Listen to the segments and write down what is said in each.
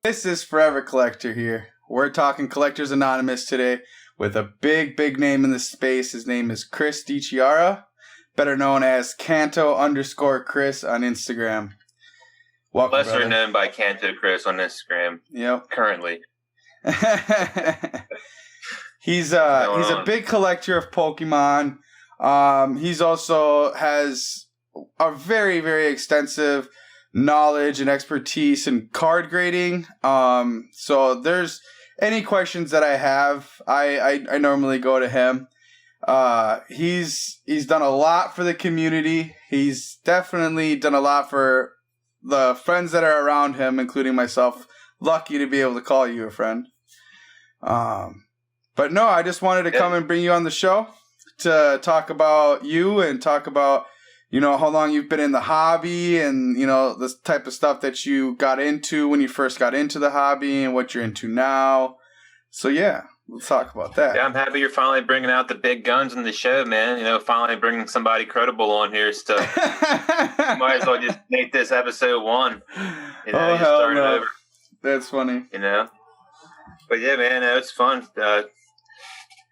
This is Forever Collector here. We're talking Collectors Anonymous today with a big name in the space. His name is Chris DiChiara, better known as Canto_Chris on Instagram. Welcome, Lesser brother. known by Canto Chris on Instagram. Yep. Currently. He's a big collector of Pokemon. He's also has a very extensive knowledge and expertise in card grading. So there's any questions that I have, I normally go to him. He's done a lot for the community. He's definitely done a lot for the friends that are around him, including myself. Lucky to be able to call you a friend. But no, I just wanted to come and bring you on the show to talk about you and talk about, how long you've been in the hobby and, the type of stuff that you got into when you first got into the hobby and what you're into now. So, yeah, let's talk about that. Yeah, I'm happy you're finally bringing out the big guns in the show, man. Finally bringing somebody credible on here. So might as well just make this episode 1. Hell start no. it over. That's funny. But yeah, man, it's fun.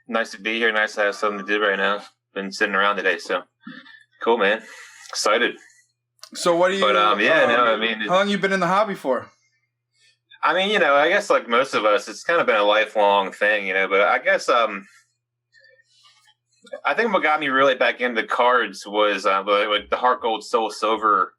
Nice to be here. Nice to have something to do right now. Been sitting around today, so cool, man. Excited. So what do you? But how long you been in the hobby for? I mean, I guess like most of us, it's kind of been a lifelong thing, But I guess I think what got me really back into cards was like the Heart Gold Soul Silver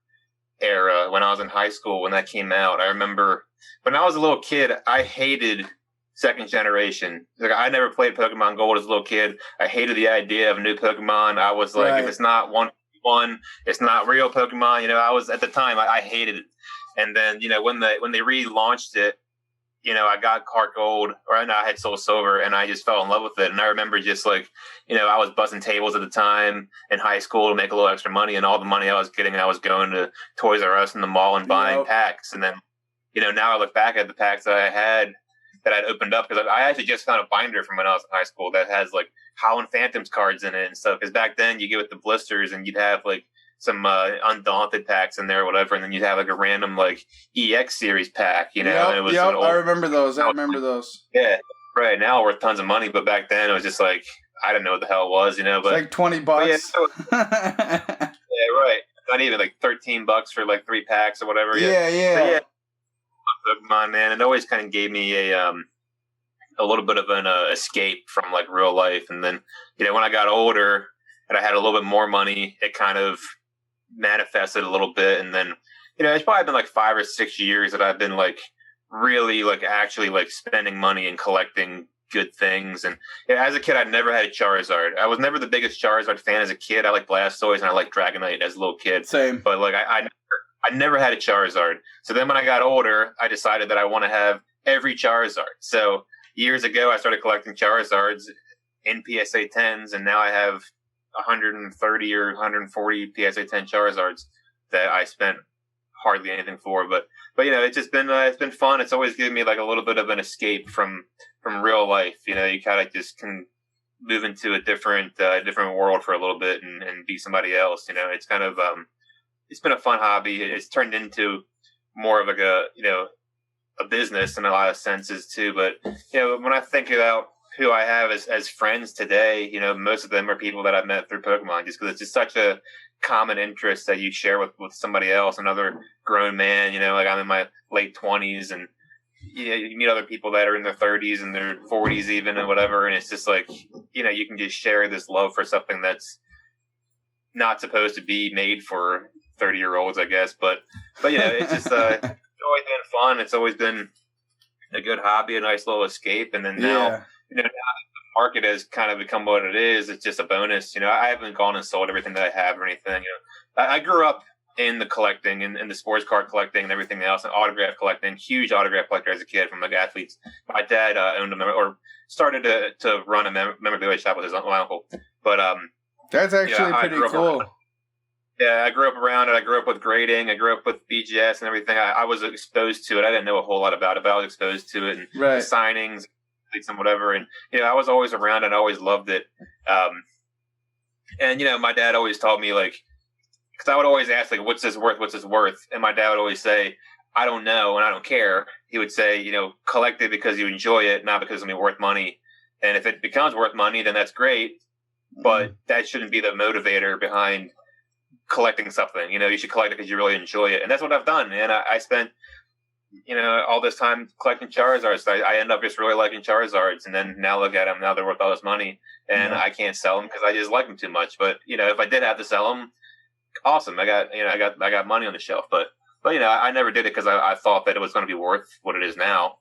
era when I was in high school when that came out. I remember when I was a little kid, I hated second generation. Like I never played Pokemon Gold as a little kid. I hated the idea of new Pokemon. I was like, If it's not one, it's not real Pokemon. I was at the time I hated it. And then when they relaunched it, I got Heart Gold, I had Soul Silver, and I just fell in love with it. And I remember just like I was buzzing tables at the time in high school to make a little extra money, and all the money I was getting, I was going to Toys R Us in the mall and buying packs. And then now I look back at the packs that I had that I'd opened up, because I actually just found a binder from when I was in high school that has like Howlin' Phantoms cards in it and stuff. Because back then you get with the blisters and you'd have like some Undaunted packs in there or whatever, and then you'd have like a random like EX series pack, and it was I remember those. Yeah, right. Now worth tons of money, but back then it was just like I didn't know what the hell it was, But it's like $20. Yeah, right. Not even like $13 for like 3 packs or whatever. Yeah. Pokemon, man, it always kind of gave me a little bit of an escape from like real life. And then when I got older and I had a little bit more money, it kind of manifested a little bit. And then it's probably been like 5 or 6 years that I've been like really like actually like spending money and collecting good things. And as a kid, I'd never had a Charizard. I was never the biggest Charizard fan as a kid. I liked Blastoise and I liked Dragonite as a little kid. Same. But like I never had a Charizard. So then when I got older, I decided that I want to have every Charizard. So years ago, I started collecting Charizards in PSA 10s, and now I have 130 or 140 PSA 10 Charizards that I spent hardly anything for. But it's just been it's been fun. It's always given me like a little bit of an escape from real life. You kind of just can move into a different world for a little bit and be somebody else. It's kind of it's been a fun hobby. It's turned into more of like a business in a lot of senses too. But when I think about who I have as friends today, most of them are people that I've met through Pokemon, just because it's just such a common interest that you share with somebody else, another grown man. Like I'm in my late 20s, and you meet other people that are in their 30s and their 40s even, and whatever. And it's just like you can just share this love for something that's not supposed to be made for 30-year-olds, I guess. But it's just it's always been fun. It's always been a good hobby, a nice little escape. And then now, now that the market has kind of become what it is, it's just a bonus. I haven't gone and sold everything that I have or anything. I grew up in the collecting and the sports card collecting and everything else, and autograph collecting. Huge autograph collector as a kid from like athletes. My dad owned or started to run a memorabilia shop with his uncle. But that's actually pretty cool. Yeah, I grew up around it. I grew up with grading. I grew up with BGS and everything. I was exposed to it. I didn't know a whole lot about it, but I was exposed to it and the signings and whatever. And, I was always around and I always loved it. And, my dad always taught me, like, because I would always ask, like, what's this worth? What's this worth? And my dad would always say, I don't know and I don't care. He would say, collect it because you enjoy it, not because it's going to be worth money. And if it becomes worth money, then that's great. But that shouldn't be the motivator behind collecting something. You should collect it because you really enjoy it. And that's what I've done. And I spent, all this time collecting Charizards. I end up just really liking Charizards. And then now look at them. Now they're worth all this money. And I can't sell them because I just like them too much. But, if I did have to sell them, awesome. I got money on the shelf. But I never did it because I thought that it was going to be worth what it is now.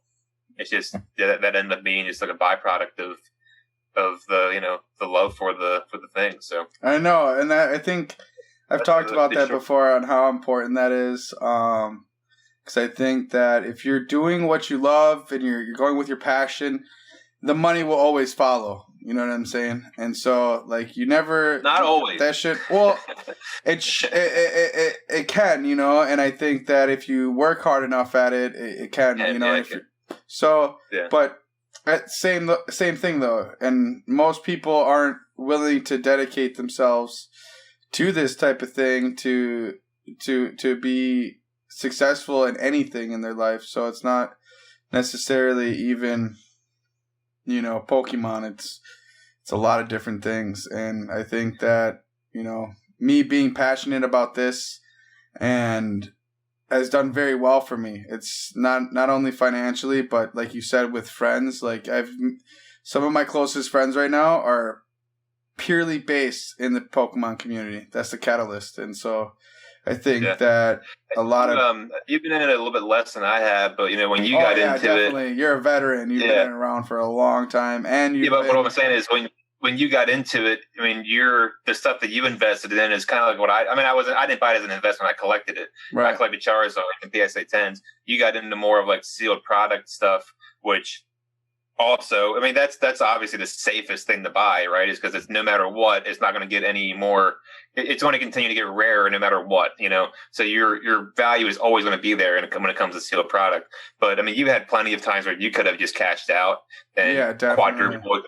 It's just that ended up being just like a byproduct of the the love for the thing. So I know, and I think I've talked about that before on how important that is. Because I think that if you're doing what you love and you're going with your passion, the money will always follow. You know what I'm saying? And so, like, you never... Not always. That shit... Well, it can, and I think that if you work hard enough at it, it can, So, but same thing, though. And most people aren't willing to dedicate themselves to this type of thing to be successful in anything in their life. So it's not necessarily even... Pokemon, it's a lot of different things. And I think that, me being passionate about this and has done very well for me. It's not only financially, but like you said, with friends, like some of my closest friends right now are purely based in the Pokemon community. That's the catalyst. And so I think that a lot of... you've been in it a little bit less than I have, but when you got into definitely. You're a veteran. You've been around for a long time, and but what I'm saying is when you got into it, I mean, the stuff that you invested in is kind of like what I didn't buy it as an investment. I collected it. Right. I collected Charizard and PSA 10s. You got into more of like sealed product stuff, which also, I mean, that's obviously the safest thing to buy, right? Is because it's no matter what, it's not going to get any more. It's going to continue to get rarer no matter what, So your value is always going to be there when it comes to sealed product. But I mean, you had plenty of times where you could have just cashed out and quadrupled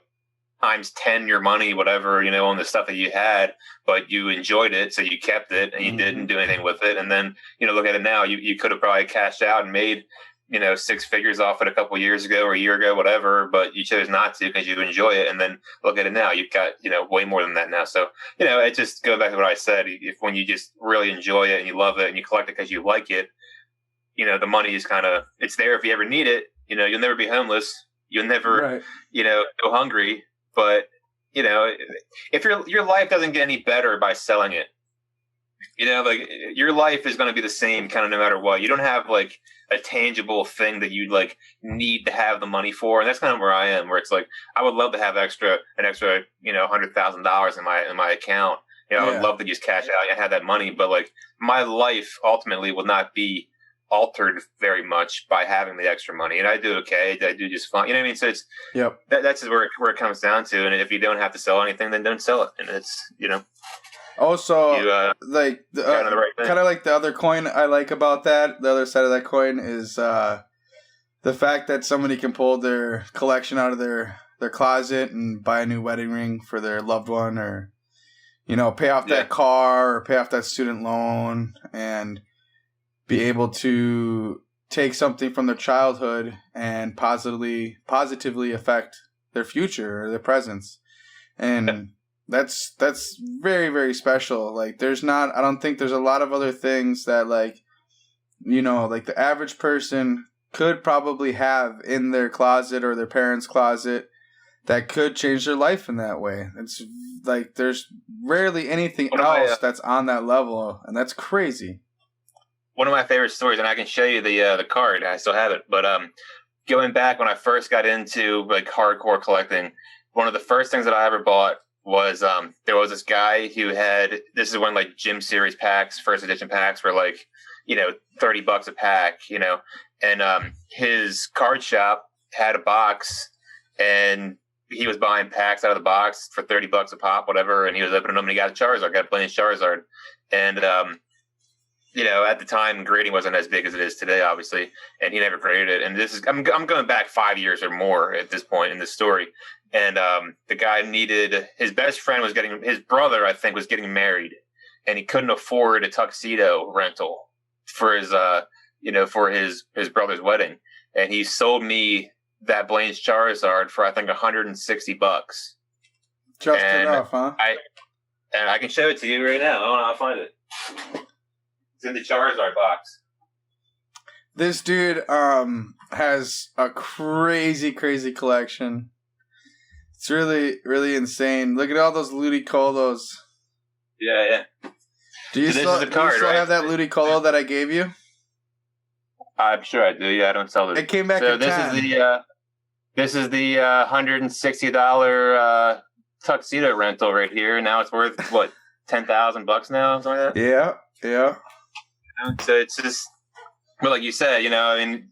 times 10 your money, whatever, on the stuff that you had, but you enjoyed it, so you kept it and you didn't do anything with it. And then look at it now. You could have probably cashed out and made 6 figures off it a couple of years ago or a year ago, whatever, but you chose not to because you enjoy it. And then look at it now, you've got, way more than that now. So, it just goes back to what I said. If when you just really enjoy it and you love it and you collect it because you like it, the money is it's there if you ever need it. You'll never be homeless. You'll never, go hungry. But, if your life doesn't get any better by selling it, like your life is going to be the same kind of no matter what. You don't have like a tangible thing that you like need to have the money for. And that's kind of where I am, where it's like, I would love to have an extra, $100,000 in my account. I would love to just cash out and have that money. But like my life ultimately will not be altered very much by having the extra money. And I do okay. I do just fine. You know what I mean? So it's, that's where it comes down to. And if you don't have to sell anything, then don't sell it. And it's, Also, kind of like the other coin I like about that, the other side of that coin is the fact that somebody can pull their collection out of their closet and buy a new wedding ring for their loved one, or pay off that car or pay off that student loan, and be able to take something from their childhood and positively affect their future or their presence. And that's very, very special. Like I don't think there's a lot of other things that like the average person could probably have in their closet or their parents' closet that could change their life in that way. It's like there's rarely anything else that's on that level, and that's crazy. One of my favorite stories, and I can show you the card. I still have it. But going back when I first got into like hardcore collecting, one of the first things that I ever bought was there was this guy who had, this is when like Gym Series packs, first edition packs were like, $30 a pack, and his card shop had a box, and he was buying packs out of the box for $30 a pop, whatever, and he was opening them and he got a Charizard, got playing Charizard. And at the time, grading wasn't as big as it is today, obviously, and he never graded it. And this is, I'm going back 5 years or more at this point in the story. And the guy needed, his best friend was his brother, I think, was getting married, and he couldn't afford a tuxedo rental for his, for his brother's wedding, and he sold me that Blaine's Charizard for I think $160. Just enough, huh? I can show it to you right now. I don't know how to find it. It's in the Charizard box. This dude has a crazy collection. It's really, really insane. Look at all those Ludicolo. Yeah. Do you still have that Ludicolo that I gave you? I'm sure I do. Yeah, I don't sell it. It came back at 10. This is the $160 tuxedo rental right here. Now it's worth what, $10,000 now, something like that. Yeah. So it's just, well, like you said,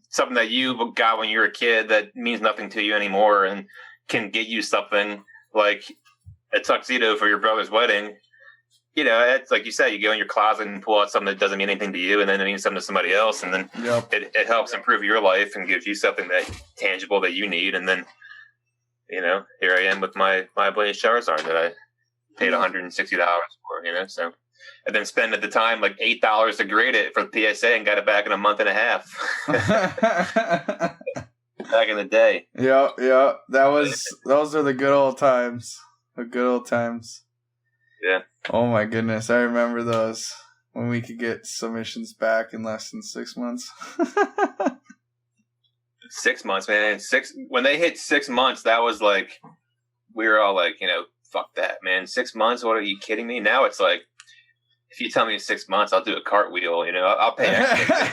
something that you got when you were a kid that means nothing to you anymore, and can get you something like a tuxedo for your brother's wedding. It's like you said, you go in your closet and pull out something that doesn't mean anything to you, and then it means something to somebody else, and then it helps improve your life and gives you something that tangible that you need. And then, here I am with my Blaine's Charizard that I paid $160 for. So, and then spend at the time like $8 to grade it for the PSA, and got it back in a month and a half. Back in the day. Yeah. Those are the good old times. The good old times. Yeah. Oh my goodness, I remember those when we could get submissions back in less than 6 months. 6 months, man. When they hit 6 months, that was like, we were all like, fuck that, man. 6 months? What, are you kidding me? Now it's like, if you tell me 6 months, I'll do a cartwheel. I'll pay extra.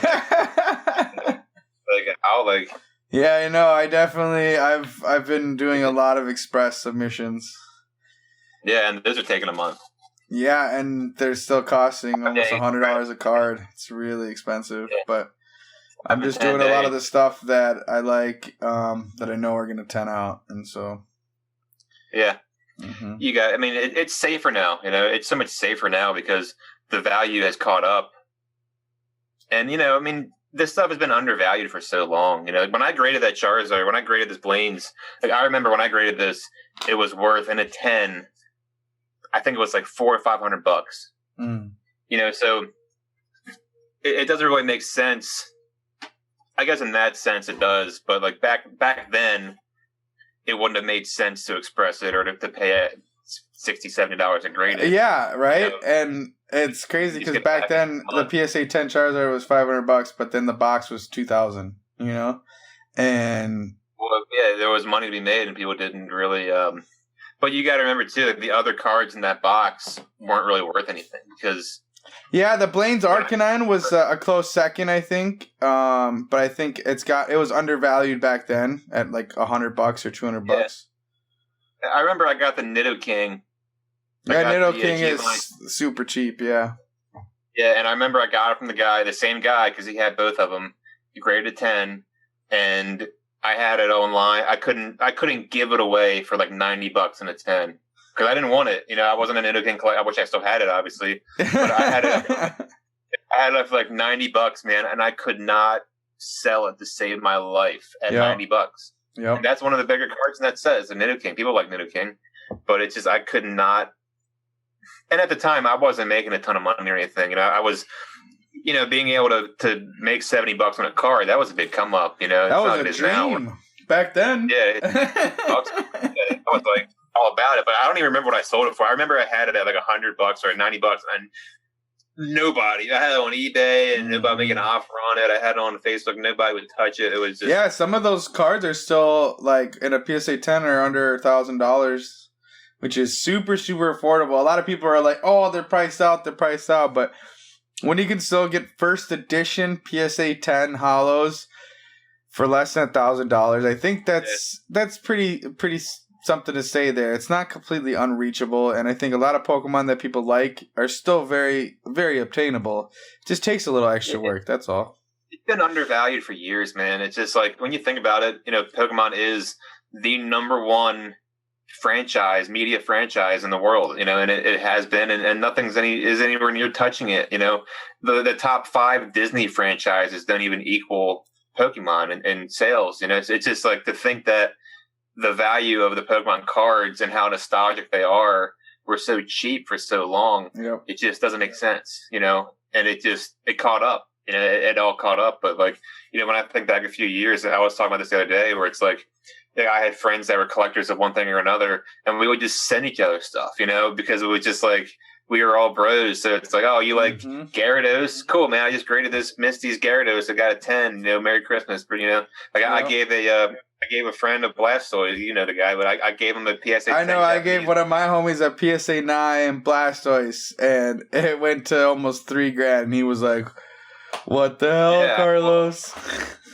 Yeah, I definitely. I've been doing a lot of express submissions. Yeah, and those are taking a month. Yeah, and they're still costing almost $100 a card. It's really expensive, but I'm just doing a lot of the stuff that I like, that I know are going to 10 out, and so. Yeah, it's safer now. It's so much safer now because the value has caught up, and this stuff has been undervalued for so long. When I graded that Charizard, when I graded this Blaine's, I remember when I graded this, it was worth in a 10. I think it was like $400 or $500. So it doesn't really make sense. I guess in that sense it does, but like back then, it wouldn't have made sense to express it or to pay it $60-$70 a grade. Yeah, right. And it's crazy because back then the PSA 10 Charizard was $500, but then the box was $2,000. And there was money to be made, and people didn't really. But you got to remember too, like the other cards in that box weren't really worth anything because. Yeah, the Blaine's Arcanine was a close second, I think. But I think it was undervalued back then at like $100 or $200. Yeah. I remember I got the Nidoking. Yeah, Nidoking is super cheap. Yeah. Yeah, and I remember I got it from the same guy, because he had both of them. He graded 10, and I had it online. I couldn't give it away for like $90 in a 10 because I didn't want it. I wasn't an Nidoking collector. I wish I still had it, obviously, but I had it. I had it for like $90, man, and I could not sell it to save my life at $90. Yeah, that's one of the bigger cards in that set is the Nidoking. People like Nidoking, but it's just I could not. And at the time, I wasn't making a ton of money or anything. I was. Being able to make $70 on a card, that was a big come up. That was a dream back then. Yeah, I was like all about it, but I don't even remember what I sold it for. I remember I had it at like $100 or $90, and nobody. I had it on eBay, and nobody making an offer on it. I had it on Facebook, nobody would touch it. It was just some of those cards are still like in a PSA 10 or under $1,000, which is super affordable. A lot of people are like, "Oh, they're priced out," but when you can still get first edition PSA 10 holos for less than $1,000, I think that's pretty something to say there. It's not completely unreachable, and I think a lot of Pokemon that people like are still very, very obtainable. It just takes a little extra work. That's all. It's been undervalued for years, man. It's just like when you think about it, Pokemon is the number one media franchise in the world, and it has been, and nothing's is anywhere near touching it. The top 5 Disney franchises don't even equal Pokemon in sales. It's just like to think that the value of the Pokemon cards and how nostalgic they were so cheap for so long. Yep. It just doesn't make sense, and it caught up. it all caught up. But like, when I think back a few years, I was talking about this the other day, where it's like, I had friends that were collectors of one thing or another, and we would just send each other stuff, because it was just like we were all bros. So it's like, oh, you like Gyarados? Cool, man. I just graded this Misty's Gyarados. I got a 10. Merry Christmas. But I gave a friend a Blastoise. The guy, but I gave him a PSA. I know. I gave one of my homies a PSA 9 Blastoise, and it went to almost $3,000. And he was like, "What the hell, Carlos?"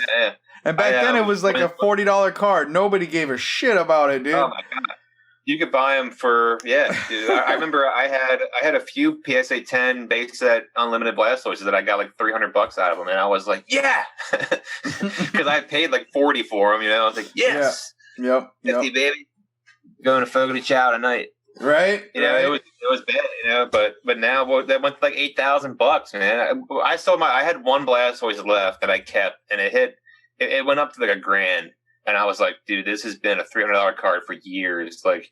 Yeah. And back then it was like a $40 card. Nobody gave a shit about it, dude. Oh my god! You could buy them for dude. I remember I had a few PSA 10 base set unlimited Blastoises that I got like $300 out of them, and I was like, yeah, because I paid like $40 for them. I was like, yes, yep, 50 baby, going to Fogo de Chao tonight. Right. It was bad, but now that went to like $8,000, man. I had one Blastoise left that I kept, and it went up to like $1,000, and I was like, dude, this has been a $300 card for years. Like,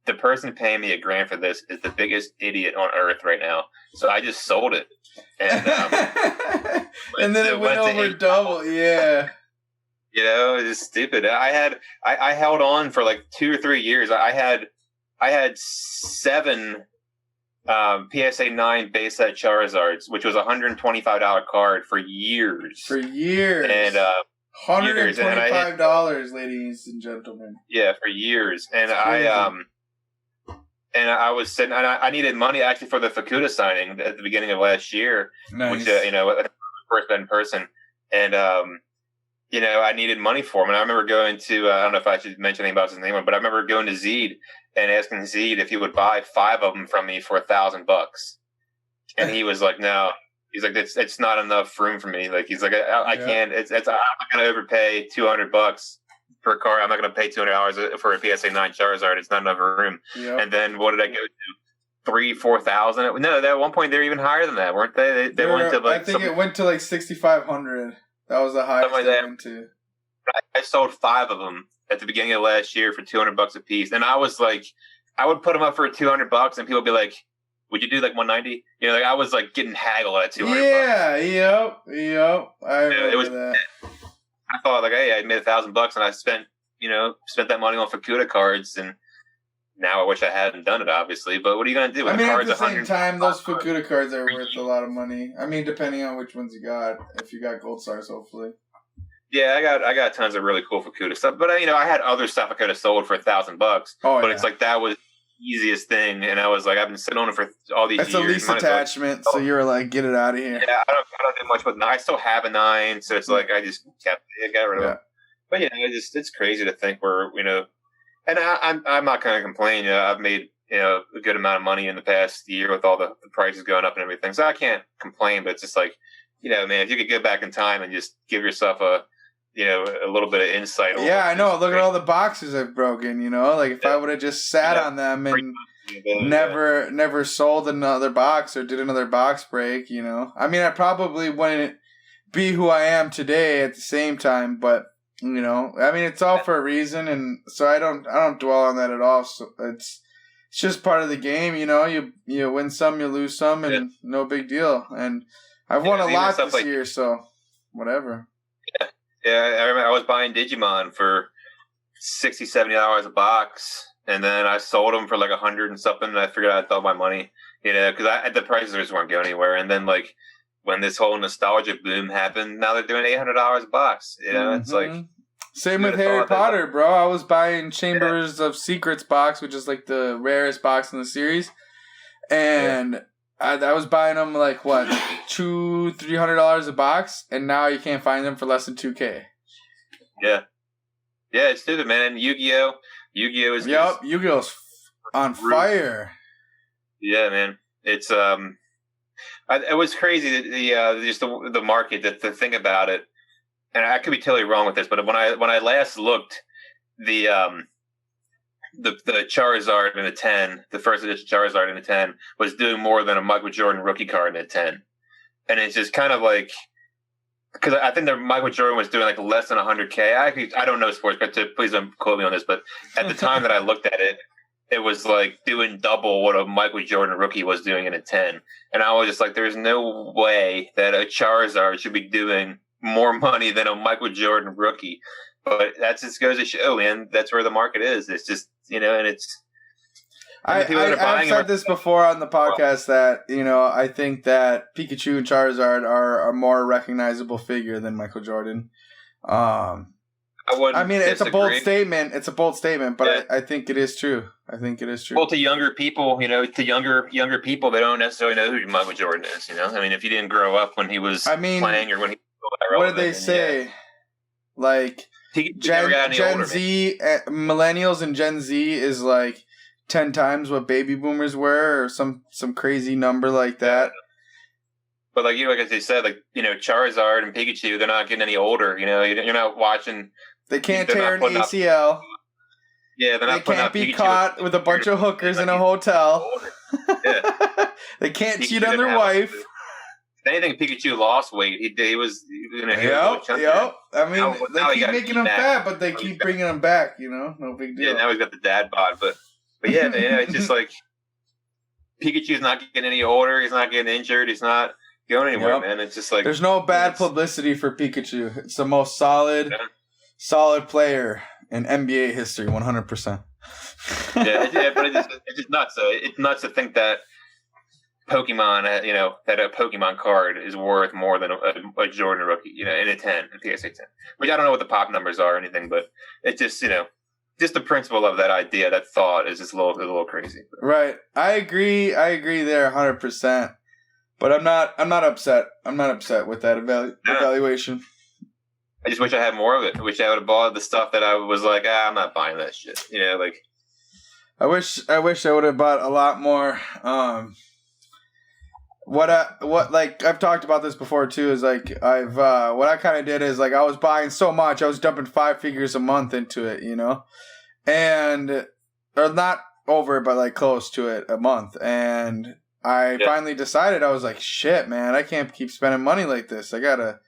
the person paying me $1,000 for this is the biggest idiot on earth right now. So I just sold it, and and then it went over double. Yeah. It's stupid. I held on for like 2 or 3 years. I had 7 PSA 9 base set Charizards, which was $125 card for years. And $125, ladies and gentlemen. Yeah, for years. And I was sitting, and I needed money actually for the Fukuda signing at the beginning of last year, which first in person, and I needed money for him. And I remember going to I don't know if I should mention anything about his name, but I remember going to Zeed and asking Zeed if he would buy 5 of them from me for $1,000, and he was like, no. He's like, it's not enough room for me. Like, he's like, I can't. I'm not gonna overpay $200 per a card. I'm not going to pay $200 for a PSA 9 Charizard. It's not enough room. Yep. And then what did I go to? 3,000-4,000? No, at one point they were even higher than that, weren't they? They went to like. I think it went to like 6,500. That was the highest they went to. I sold 5 of them at the beginning of last year for $200 a piece, and I was like, I would put them up for $200, and people would be like, "Would you do like 190?" You know, like I was like getting haggled at $200. Yeah, yep. I remember that. I thought like, hey, I made $1,000 and I spent that money on Fukuda cards, and now I wish I hadn't done it, obviously. But what are you going to do? I mean, at the same time, those Fukuda cards are worth a lot of money. I mean, depending on which ones you got. If you got Gold Stars, hopefully. Yeah, I got tons of really cool Fukuda stuff. But I had other stuff I could have sold for $1,000. But it's like that was the easiest thing, and I was like, I've been sitting on it for all these years. It's a lease attachment, so you're like, get it out of here. Yeah, I don't do much with 9. I still have a 9, so it's like I just got rid of it. But it's crazy to think we're and I'm not going to complain. I've made a good amount of money in the past year with all the prices going up and everything, so I can't complain. But it's just like, man, if you could go back in time and just give yourself a little bit of insight. Yeah, I know. Look at all the boxes I've broken. Like if I would have just sat on them and never sold another box or did another box break. I mean, I probably wouldn't be who I am today at the same time, but. I mean, it's all for a reason, and so I don't dwell on that at all. So it's just part of the game, You win some, you lose some, and no big deal. And I've won a lot this year, so whatever. Yeah, I remember I was buying Digimon for $60, $70 a box, and then I sold them for like $100 and something, and I figured out all my money, because the prices just weren't going anywhere. And then like. When this whole nostalgia boom happened, now they're doing $800 a box. It's like same with Harry Potter, bro. I was buying Chambers of Secrets box, which is like the rarest box in the series, and I was buying them like what $200-$300 a box, and now you can't find them for less than $2,000. Yeah, it's stupid, man. Yu-Gi-Oh is Yu-Gi-Oh's on fire. Yeah, man. It's it was crazy just the market to think about it, and I could be totally wrong with this, but when I last looked, the Charizard in a 10, the first edition Charizard in a 10 was doing more than a Michael Jordan rookie card in a 10, and it's just kind of like because I think that Michael Jordan was doing like less than $100K. I don't know sports, but please don't quote me on this, but at the time that I looked at it. it was like doing double what a Michael Jordan rookie was doing in a 10. And I was just like, there's no way that a Charizard should be doing more money than a Michael Jordan rookie. But that just goes to show, man, that's where the market is. It's just, and it's. I've said this before on the podcast that, I think that Pikachu and Charizard are a more recognizable figure than Michael Jordan. It's a bold statement. It's a bold statement, but yeah. I think it is true. Well, to younger people, younger people, they don't necessarily know who Michael Jordan is. If you didn't grow up when he was playing or when he was what did they say? Yeah. Like Gen Z, millennials and Gen Z is like 10 times what baby boomers were, or some crazy number like that. But like as they said, Charizard and Pikachu, they're not getting any older. You're not watching. They can't tear an ACL. Yeah, they're not. They can't be caught with a bunch of hookers in a hotel. Yeah. They can't cheat on their wife. If anything, Pikachu lost weight. He was in a Yep. They keep making him fat, but they keep bringing him back. No big deal. Yeah, now he's got the dad bod, but yeah, it's just like Pikachu's not getting any older. He's not getting injured. He's not going anywhere, man. It's just like there's no bad publicity for Pikachu. It's the most solid player in NBA history, 100%. But it's just nuts. It's nuts to think that Pokemon, that a Pokemon card is worth more than a Jordan rookie, in a 10, a PSA 10. Which I don't know what the pop numbers are or anything, but it's just, just the principle of that idea, that thought is just a little crazy. Right. I agree there 100%. But I'm not upset. I'm not upset with that evaluation. I just wish I had more of it. I wish I would have bought the stuff that I was like, I'm not buying that shit. I wish I would have bought a lot more. What I've talked about this before too is what I kind of did is I was buying so much, I was dumping 5 figures a month into it, and or not over, but close to it a month, and I finally decided, I was like, shit, man, I can't keep spending money like this. I gotta,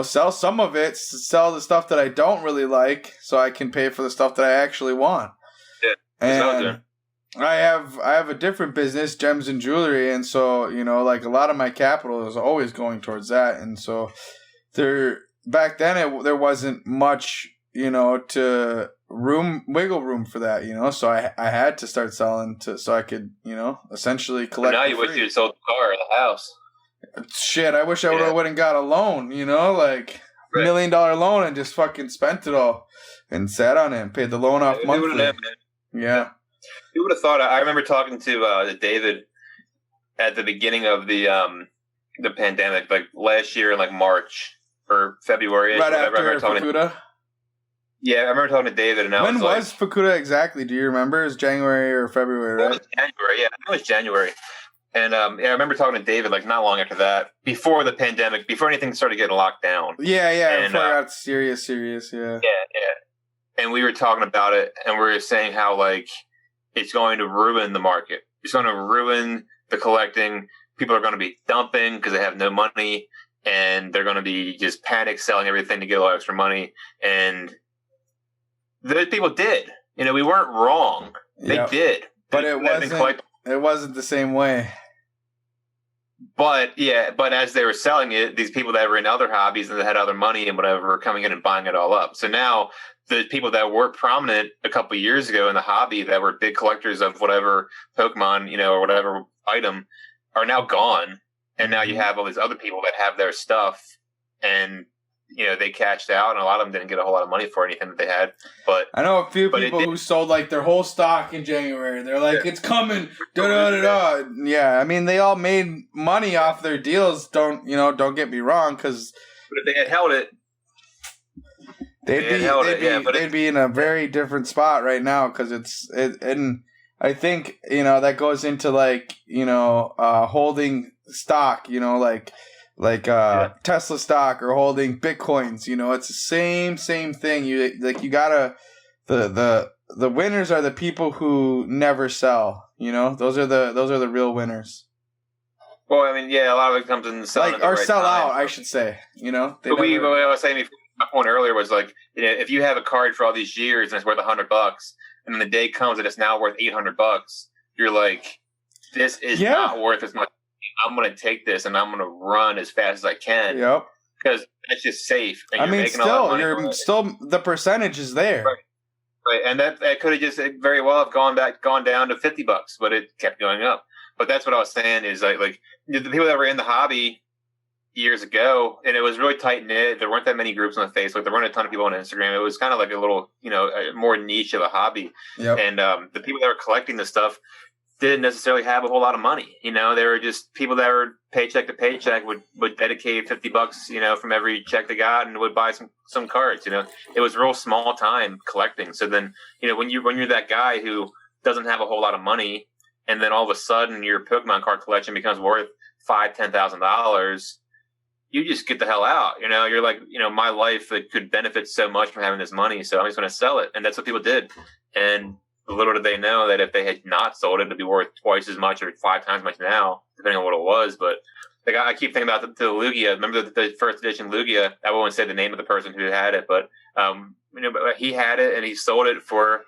sell some of it, sell the stuff that I don't really like, so I can pay for the stuff that I actually want. Yeah, and I have a different business, gems and jewelry, and so a lot of my capital is always going towards that, and so back then there wasn't much to wiggle room for that, so I had to start selling so I could essentially collect. But now you wish you had sold the car or the house. Shit, I wish I would have went and got a loan, $1 million loan, and just fucking spent it all and sat on it and paid the loan off monthly. Yeah. Who would have thought? I remember talking to David at the beginning of the pandemic, last year in March or February. Right after Fukuda? Yeah, I remember talking to David. And when was Fukuda exactly? Do you remember? It was January or February, right? It was January, yeah. It was January. And I remember talking to David not long after that, before the pandemic, before anything started getting locked down. Yeah, and, before it got serious, yeah. Yeah. And we were talking about it, and we were saying how, it's going to ruin the market. It's going to ruin the collecting. People are going to be dumping because they have no money, and they're going to be just panic selling everything to get a little extra money. And those people did. We weren't wrong. They did. But it wasn't the same way. But as they were selling it, these people that were in other hobbies and that had other money and whatever were coming in and buying it all up. So now the people that were prominent a couple of years ago in the hobby that were big collectors of whatever Pokemon, or whatever item are now gone. And now you have all these other people that have their stuff and, they cashed out, and a lot of them didn't get a whole lot of money for anything that they had. But I know a few people who sold their whole stock in January. They're like, it's coming. Da-da-da-da. Yeah, they all made money off their deals. Don't get me wrong, because but if they had held it, they'd be in a very different spot right now, because and I think that goes into holding stock, Tesla stock or holding Bitcoins. It's the same thing. You gotta the winners are the people who never sell. Those are the real winners. Well, a lot of it comes in selling or sell out, I should say. But what I was saying before, my point earlier was if you have a card for all these years and it's worth $100, and then the day comes and it's now worth $800, you're like, this is not worth as much. I'm going to take this and I'm going to run as fast as I can. Yep. Because it's just safe. And I mean, still the percentage is there. Right. And that could have just very well have gone down to $50, but it kept going up. But that's what I was saying is like the people that were in the hobby years ago, and it was really tight knit. There weren't that many groups on Facebook. There weren't a ton of people on Instagram. It was kind of like a little, a more niche of a hobby. Yep. And the people that were collecting this stuff didn't necessarily have a whole lot of money. They were just people that were paycheck to paycheck would dedicate $50, from every check they got and would buy some cards. It was real small time collecting. So then, when you're that guy who doesn't have a whole lot of money, and then all of a sudden your Pokemon card collection becomes worth $5,000-$10,000, you just get the hell out. You're like, my life could benefit so much from having this money, so I'm just going to sell it. And that's what people did. And little did they know that if they had not sold it, it'd be worth twice as much or 5 times as much now, depending on what it was. But I keep thinking about the Lugia. Remember the first edition Lugia? I won't say the name of the person who had it, but he had it and he sold it for.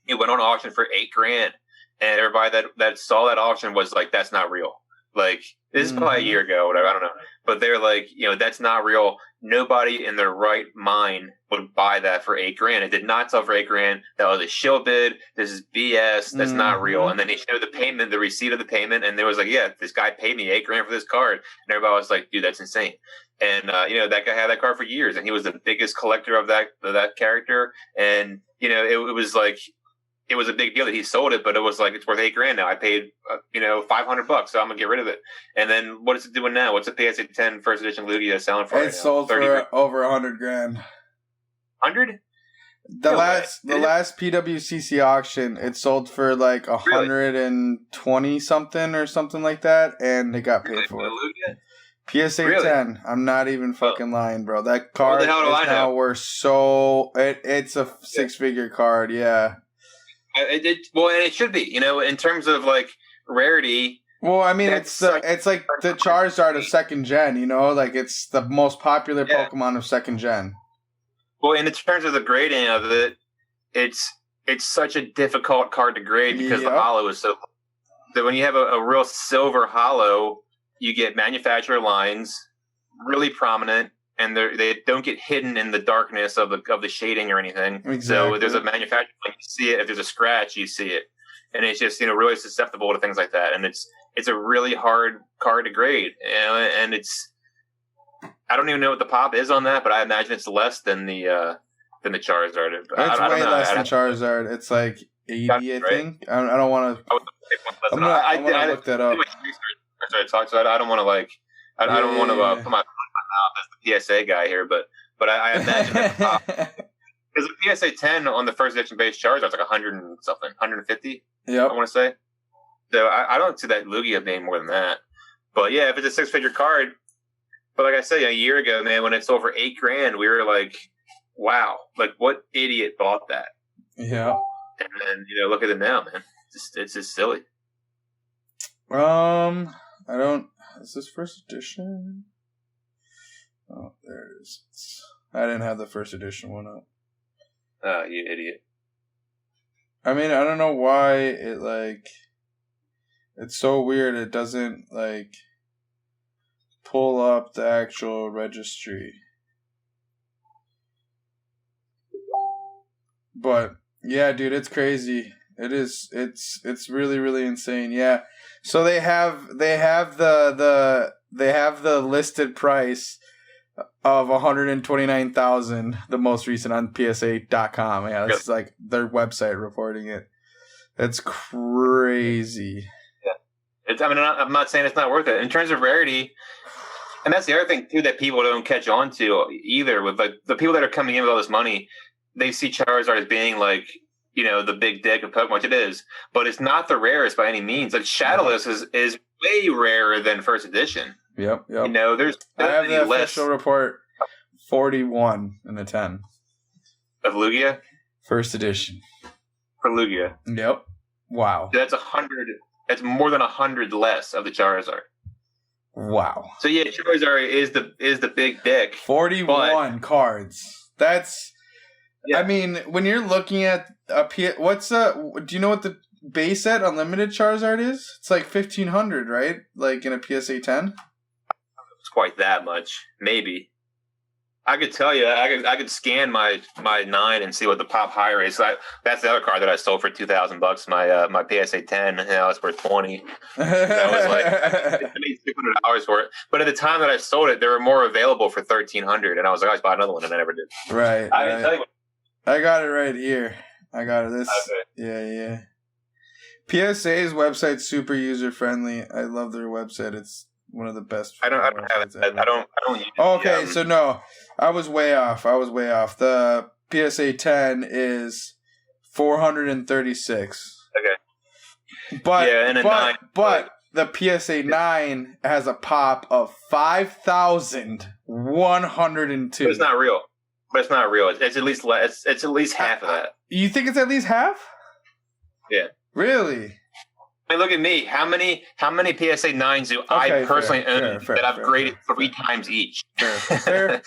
It went on auction for $8,000, and everybody that saw that auction was like, "That's not real." Like, this is probably a year ago, or whatever. I don't know, but they're like, that's not real. Nobody in their right mind would buy that for $8,000. It did not sell for $8,000. That was a shill bid. This is BS. That's not real. And then he showed the payment, the receipt of the payment, and there was like, yeah, this guy paid me $8,000 for this card, and everybody was like, dude, that's insane. And that guy had that card for years, and he was the biggest collector of that character. And it was like. It was a big deal that he sold it, but it was like, it's worth $8,000 now. I paid, $500, so I'm gonna get rid of it. And then what is it doing now? What's a PSA 10 first edition Lugia selling for? It's sold for over $100,000. 100? The last PWCC auction, it sold for like 120 something or something like that, and it got paid for it. PSA 10. I'm not even fucking lying, bro. That card is now worth it's a 6-figure card, yeah. And it should be, in terms of like rarity. Well, I mean, it's like the Charizard of second gen, like it's the most popular Pokemon of second gen. Well, in terms of the grading of it, it's such a difficult card to grade because the holo is so. That when you have a real silver holo, you get manufacturer lines really prominent. And they don't get hidden in the darkness of the shading or anything. Exactly. So if there's a manufacturer, you see it. If there's a scratch, you see it. And it's just really susceptible to things like that. And it's a really hard card to grade. And it's I don't even know what the pop is on that, but I imagine it's less than the Charizard. It's way less than Charizard. It's like 80, I think. I don't want to. I'm gonna look that up. I don't want to like. I don't want to put my as the PSA guy here, but I imagine that because the PSA 10 on the first edition base Charizard is like 100 and something, 150. Yeah, I want to say. So I don't see that Lugia being more than that. But yeah, if it's a 6-figure card, but like I said, a year ago, man, when it sold for $8,000, we were like, wow, like what idiot bought that? Yeah. And then look at it now, man. It's just silly. I don't. Is this first edition? Oh, there it is. I didn't have the first edition one up. Oh, you idiot. I mean, I don't know why it's so weird. It doesn't, pull up the actual registry. But, yeah, dude, it's crazy. It is. It's really, really insane. Yeah. So they have the listed price of $129,000, the most recent on PSA.com. Yeah, this is like their website reporting it. That's crazy. Yeah, I'm not saying it's not worth it in terms of rarity, and that's the other thing too that people don't catch on to either. With the people that are coming in with all this money, they see Charizard as being like the big dick of Pokemon, which it is, but it's not the rarest by any means. Like Shadowless is way rarer than first edition. Yep. There's I have the official report 41 in the 10 of Lugia, first edition for Lugia. Yep. Wow. So that's 100. That's more than 100 less of the Charizard. Wow. So yeah, Charizard is the big dick. 41 cards. That's I mean, when you're looking at do you know what the base set unlimited Charizard is? It's like 1,500, right? Like in a PSA 10. It's quite that much, maybe. I could tell you, I could scan my 9 and see what the pop higher is. So that's the other card that I sold for $2,000. My PSA 10, and now it's worth 20. That was like I made $600 for it. But at the time that I sold it, there were more available for $1,300, and I was like, I just buy another one, and I never did. Right. I can tell you. I got it right here. I got it. This. Okay. Yeah. PSA's website's super user friendly. I love their website. It's one of the best. I don't have it. I don't use it. Okay, so no, I was way off. The PSA 10 is 436. Okay. But yeah, and but the PSA 9 has a pop of 5,102. But it's not real. It's at least less. It's at least half of that. You think it's at least half? Yeah. Really? I mean, look at me. How many PSA 9s do I personally own that I've graded 3 times each? Fair.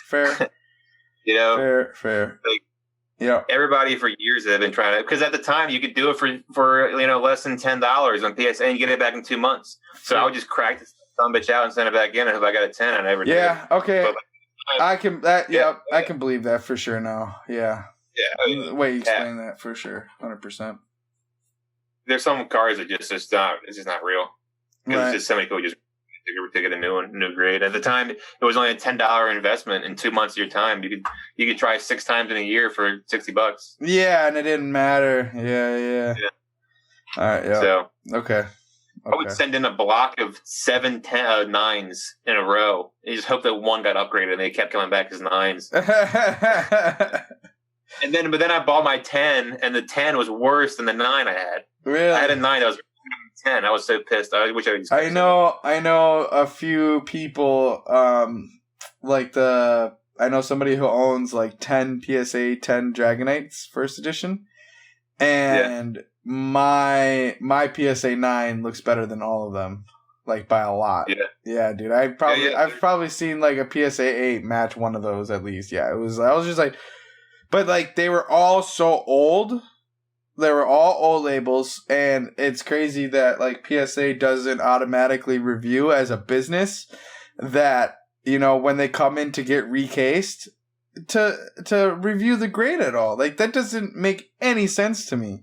You know? Fair. Like, yeah. Everybody for years have been trying to, because at the time you could do it for less than $10 on PSA and you get it back in 2 months. So I would just crack this son bitch out and send it back in, and if I got a 10, I never did. Yeah. Okay. But, I can I can believe that for sure now. Yeah. Yeah. The way you explain that for sure. 100%. There's some cars that it's just not real. Right. It's just somebody could just to get a new grade. At the time, it was only a $10 investment in 2 months of your time. You could try 6 times in a year for $60. Yeah, and it didn't matter. Yeah. All right. Yeah. So okay. I would send in a block of 7 9s in a row. And just hope that one got upgraded and they kept coming back as 9s. But then I bought my 10, and the 10 was worse than the 9 I had. Really? I had a 9 that was 10. I was so pissed. I wish I would. I know a few people. I know somebody who owns like 10 PSA 10 Dragonites first edition, and my PSA 9 looks better than all of them, like by a lot. Yeah, dude. I've probably seen like a PSA 8 match one of those at least. Yeah, I was just like, but like they were all so old. They were all old labels, and it's crazy that like PSA doesn't automatically review as a business that, when they come in to get recased to review the grade at all. Like that doesn't make any sense to me.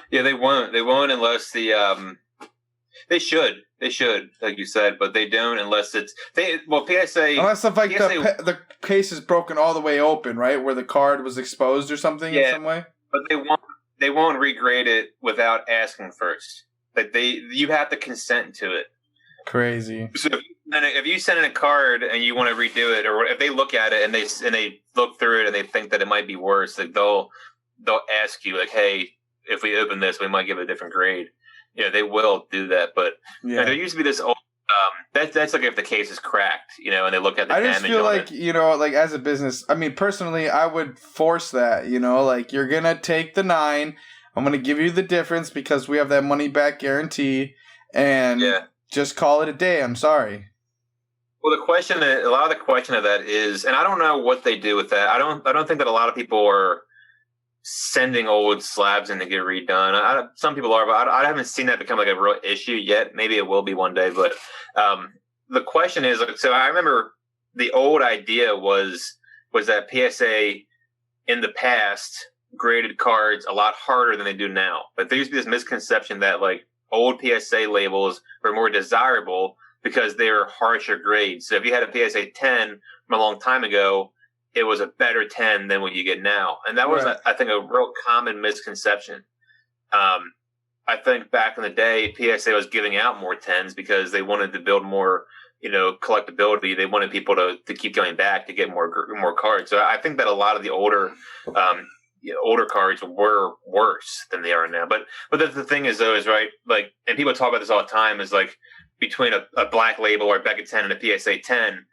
Yeah, they won't unless the they should, like you said, but they don't unless it's PSA unless the case is broken all the way open, right, where the card was exposed or something in some way. But they won't regrade it without asking first. Like you have to consent to it. Crazy. So if you send in a card and you want to redo it, or if they look at it and they look through it and they think that it might be worse, like they'll ask you like, hey, if we open this, we might give it a different grade. They will do that. But there used to be this old. That's like if the case is cracked, and they look at the damage. I just feel like, like as a business, I mean, personally, I would force that, like you're going to take the 9, I'm going to give you the difference because we have that money back guarantee, and just call it a day. I'm sorry. Well, a lot of the question of that is, and I don't know what they do with that. I don't think that a lot of people are sending old slabs in to get redone. Some people are, but I haven't seen that become like a real issue yet. Maybe it will be one day, but the question is, so I remember the old idea was that PSA in the past graded cards a lot harder than they do now. But there used to be this misconception that like old PSA labels were more desirable because they were harsher grades. So if you had a PSA 10 from a long time ago, it was a better 10 than what you get now. And that was, I think, a real common misconception. I think back in the day, PSA was giving out more 10s because they wanted to build more, collectability. They wanted people to keep going back to get more cards. So I think that a lot of the older cards were worse than they are now. But the thing is, though, is right, like, and people talk about this all the time, is like between a black label or a Beckett 10 and a PSA 10,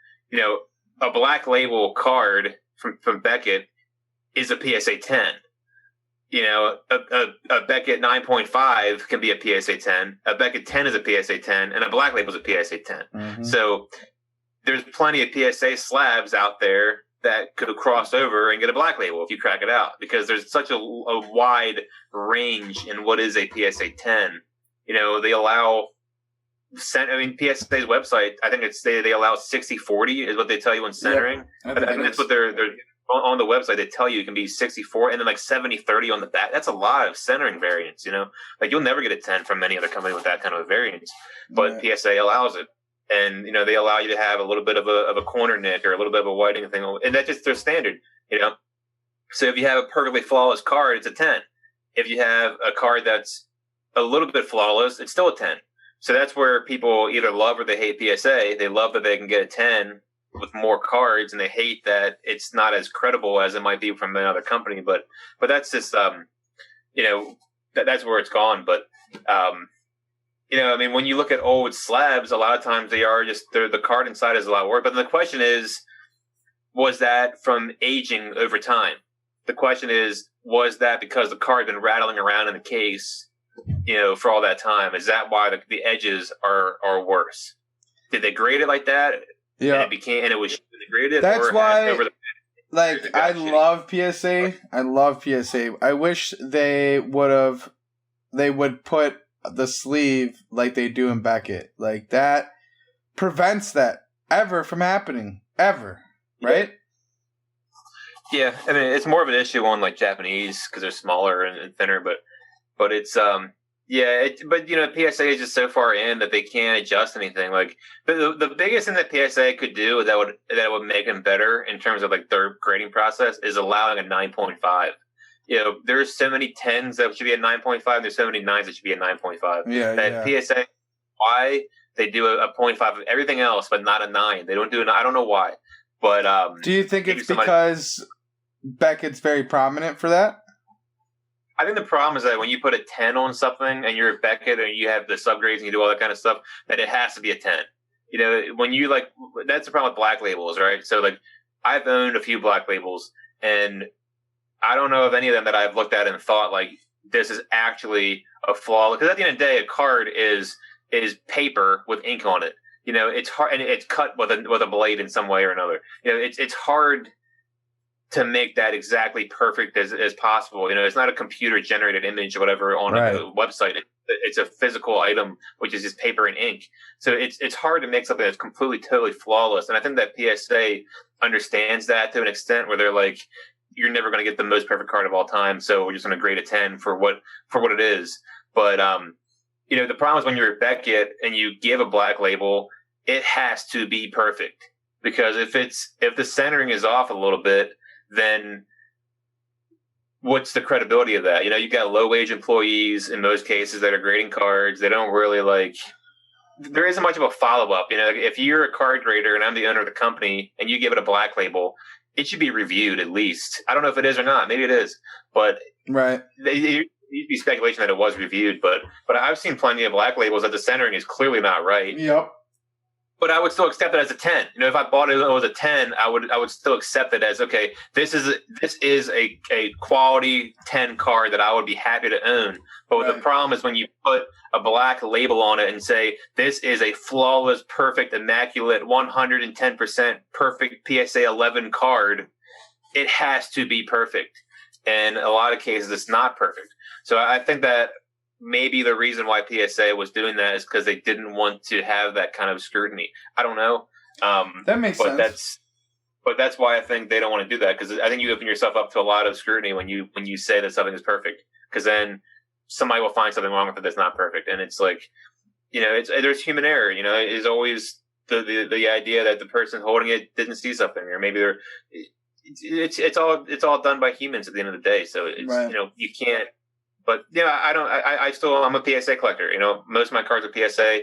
a black label card from Beckett is a PSA 10. A Beckett 9.5 can be a PSA 10. A Beckett 10 is a PSA 10, and a black label is a PSA 10. Mm-hmm. So there's plenty of PSA slabs out there that could cross over and get a black label if you crack it out, because there's such a wide range in what is a PSA 10. They allow PSA's website, I think they allow 60-40 is what they tell you when centering. Yep. I think that's what they're on the website. They tell you it can be 64 and then like 70-30 on the back. That's a lot of centering variance. Like you'll never get a 10 from any other company with that kind of a variance, but PSA allows it. And they allow you to have a little bit of a corner nick or a little bit of a whiting thing, and that's just their standard. So if you have a perfectly flawless card, it's a 10. If you have a card that's a little bit flawless, it's still a 10. So that's where people either love or they hate PSA. They love that they can get a 10 with more cards, and they hate that it's not as credible as it might be from another company. But that's just that's where it's gone. But when you look at old slabs, a lot of times they are just the card inside is a lot worse. But the question is, was that from aging over time? The question is, was that because the card had been rattling around in the case, for all that time? Is that why the edges are worse? Did they grade it like that? Yeah. And it was graded. That's why. I love PSA. I love PSA. I wish they would put the sleeve like they do in Beckett. Like that prevents that ever from happening. Ever. Right? Yeah. I mean, it's more of an issue on like Japanese because they're smaller and thinner, but it's PSA is just so far in that they can't adjust anything. Like the biggest thing that PSA could do that would make them better in terms of like their grading process is allowing a 9.5. There's so many 10s that should be a 9.5. There's so many 9s that should be a 9.5. PSA, why they do a 0.5 of everything else, but not a 9. They don't do it. I don't know why. But do you think it's because Beckett's very prominent for that? I think the problem is that when you put a 10 on something and you're at Beckett and you have the subgrades and you do all that kind of stuff, that it has to be a 10. When you that's the problem with black labels, right? So I've owned a few black labels, and I don't know of any of them that I've looked at and thought like this is actually a flaw. Because at the end of the day, a card is paper with ink on it. It's hard, and it's cut with a blade in some way or another. It's hard to make that exactly perfect as possible. It's not a computer generated image or whatever on a website. It's a physical item, which is just paper and ink. So it's hard to make something that's completely, totally flawless. And I think that PSA understands that to an extent where they're like, you're never going to get the most perfect card of all time. So we're just going to grade a 10 for what it is. But, the problem is when you're at Beckett and you give a black label, it has to be perfect, because if the centering is off a little bit, then what's the credibility of that? You've got low wage employees in most cases that are grading cards. They don't really there isn't much of a follow up. If you're a card grader and I'm the owner of the company and you give it a black label, it should be reviewed at least. I don't know if it is or not. Maybe it is, but right. It used to be speculation that it was reviewed, but I've seen plenty of black labels that the centering is clearly not right. Yep. But I would still accept it as a 10. If I bought it as a 10, I would still accept it as, okay, this is a quality 10 card that I would be happy to own. But the problem is when you put a black label on it and say, this is a flawless, perfect, immaculate, 110% perfect PSA 11 card, it has to be perfect. And in a lot of cases, it's not perfect. So I think that maybe the reason why PSA was doing that is because they didn't want to have that kind of scrutiny. I don't know. That makes sense. That's why I think they don't want to do that, because I think you open yourself up to a lot of scrutiny when you say that something is perfect, because then somebody will find something wrong with it that's not perfect, and it's like, there's human error. Is always the idea that the person holding it didn't see something, or maybe it's all done by humans at the end of the day. So it's you can't. But I'm a PSA collector. Most of my cards are PSA.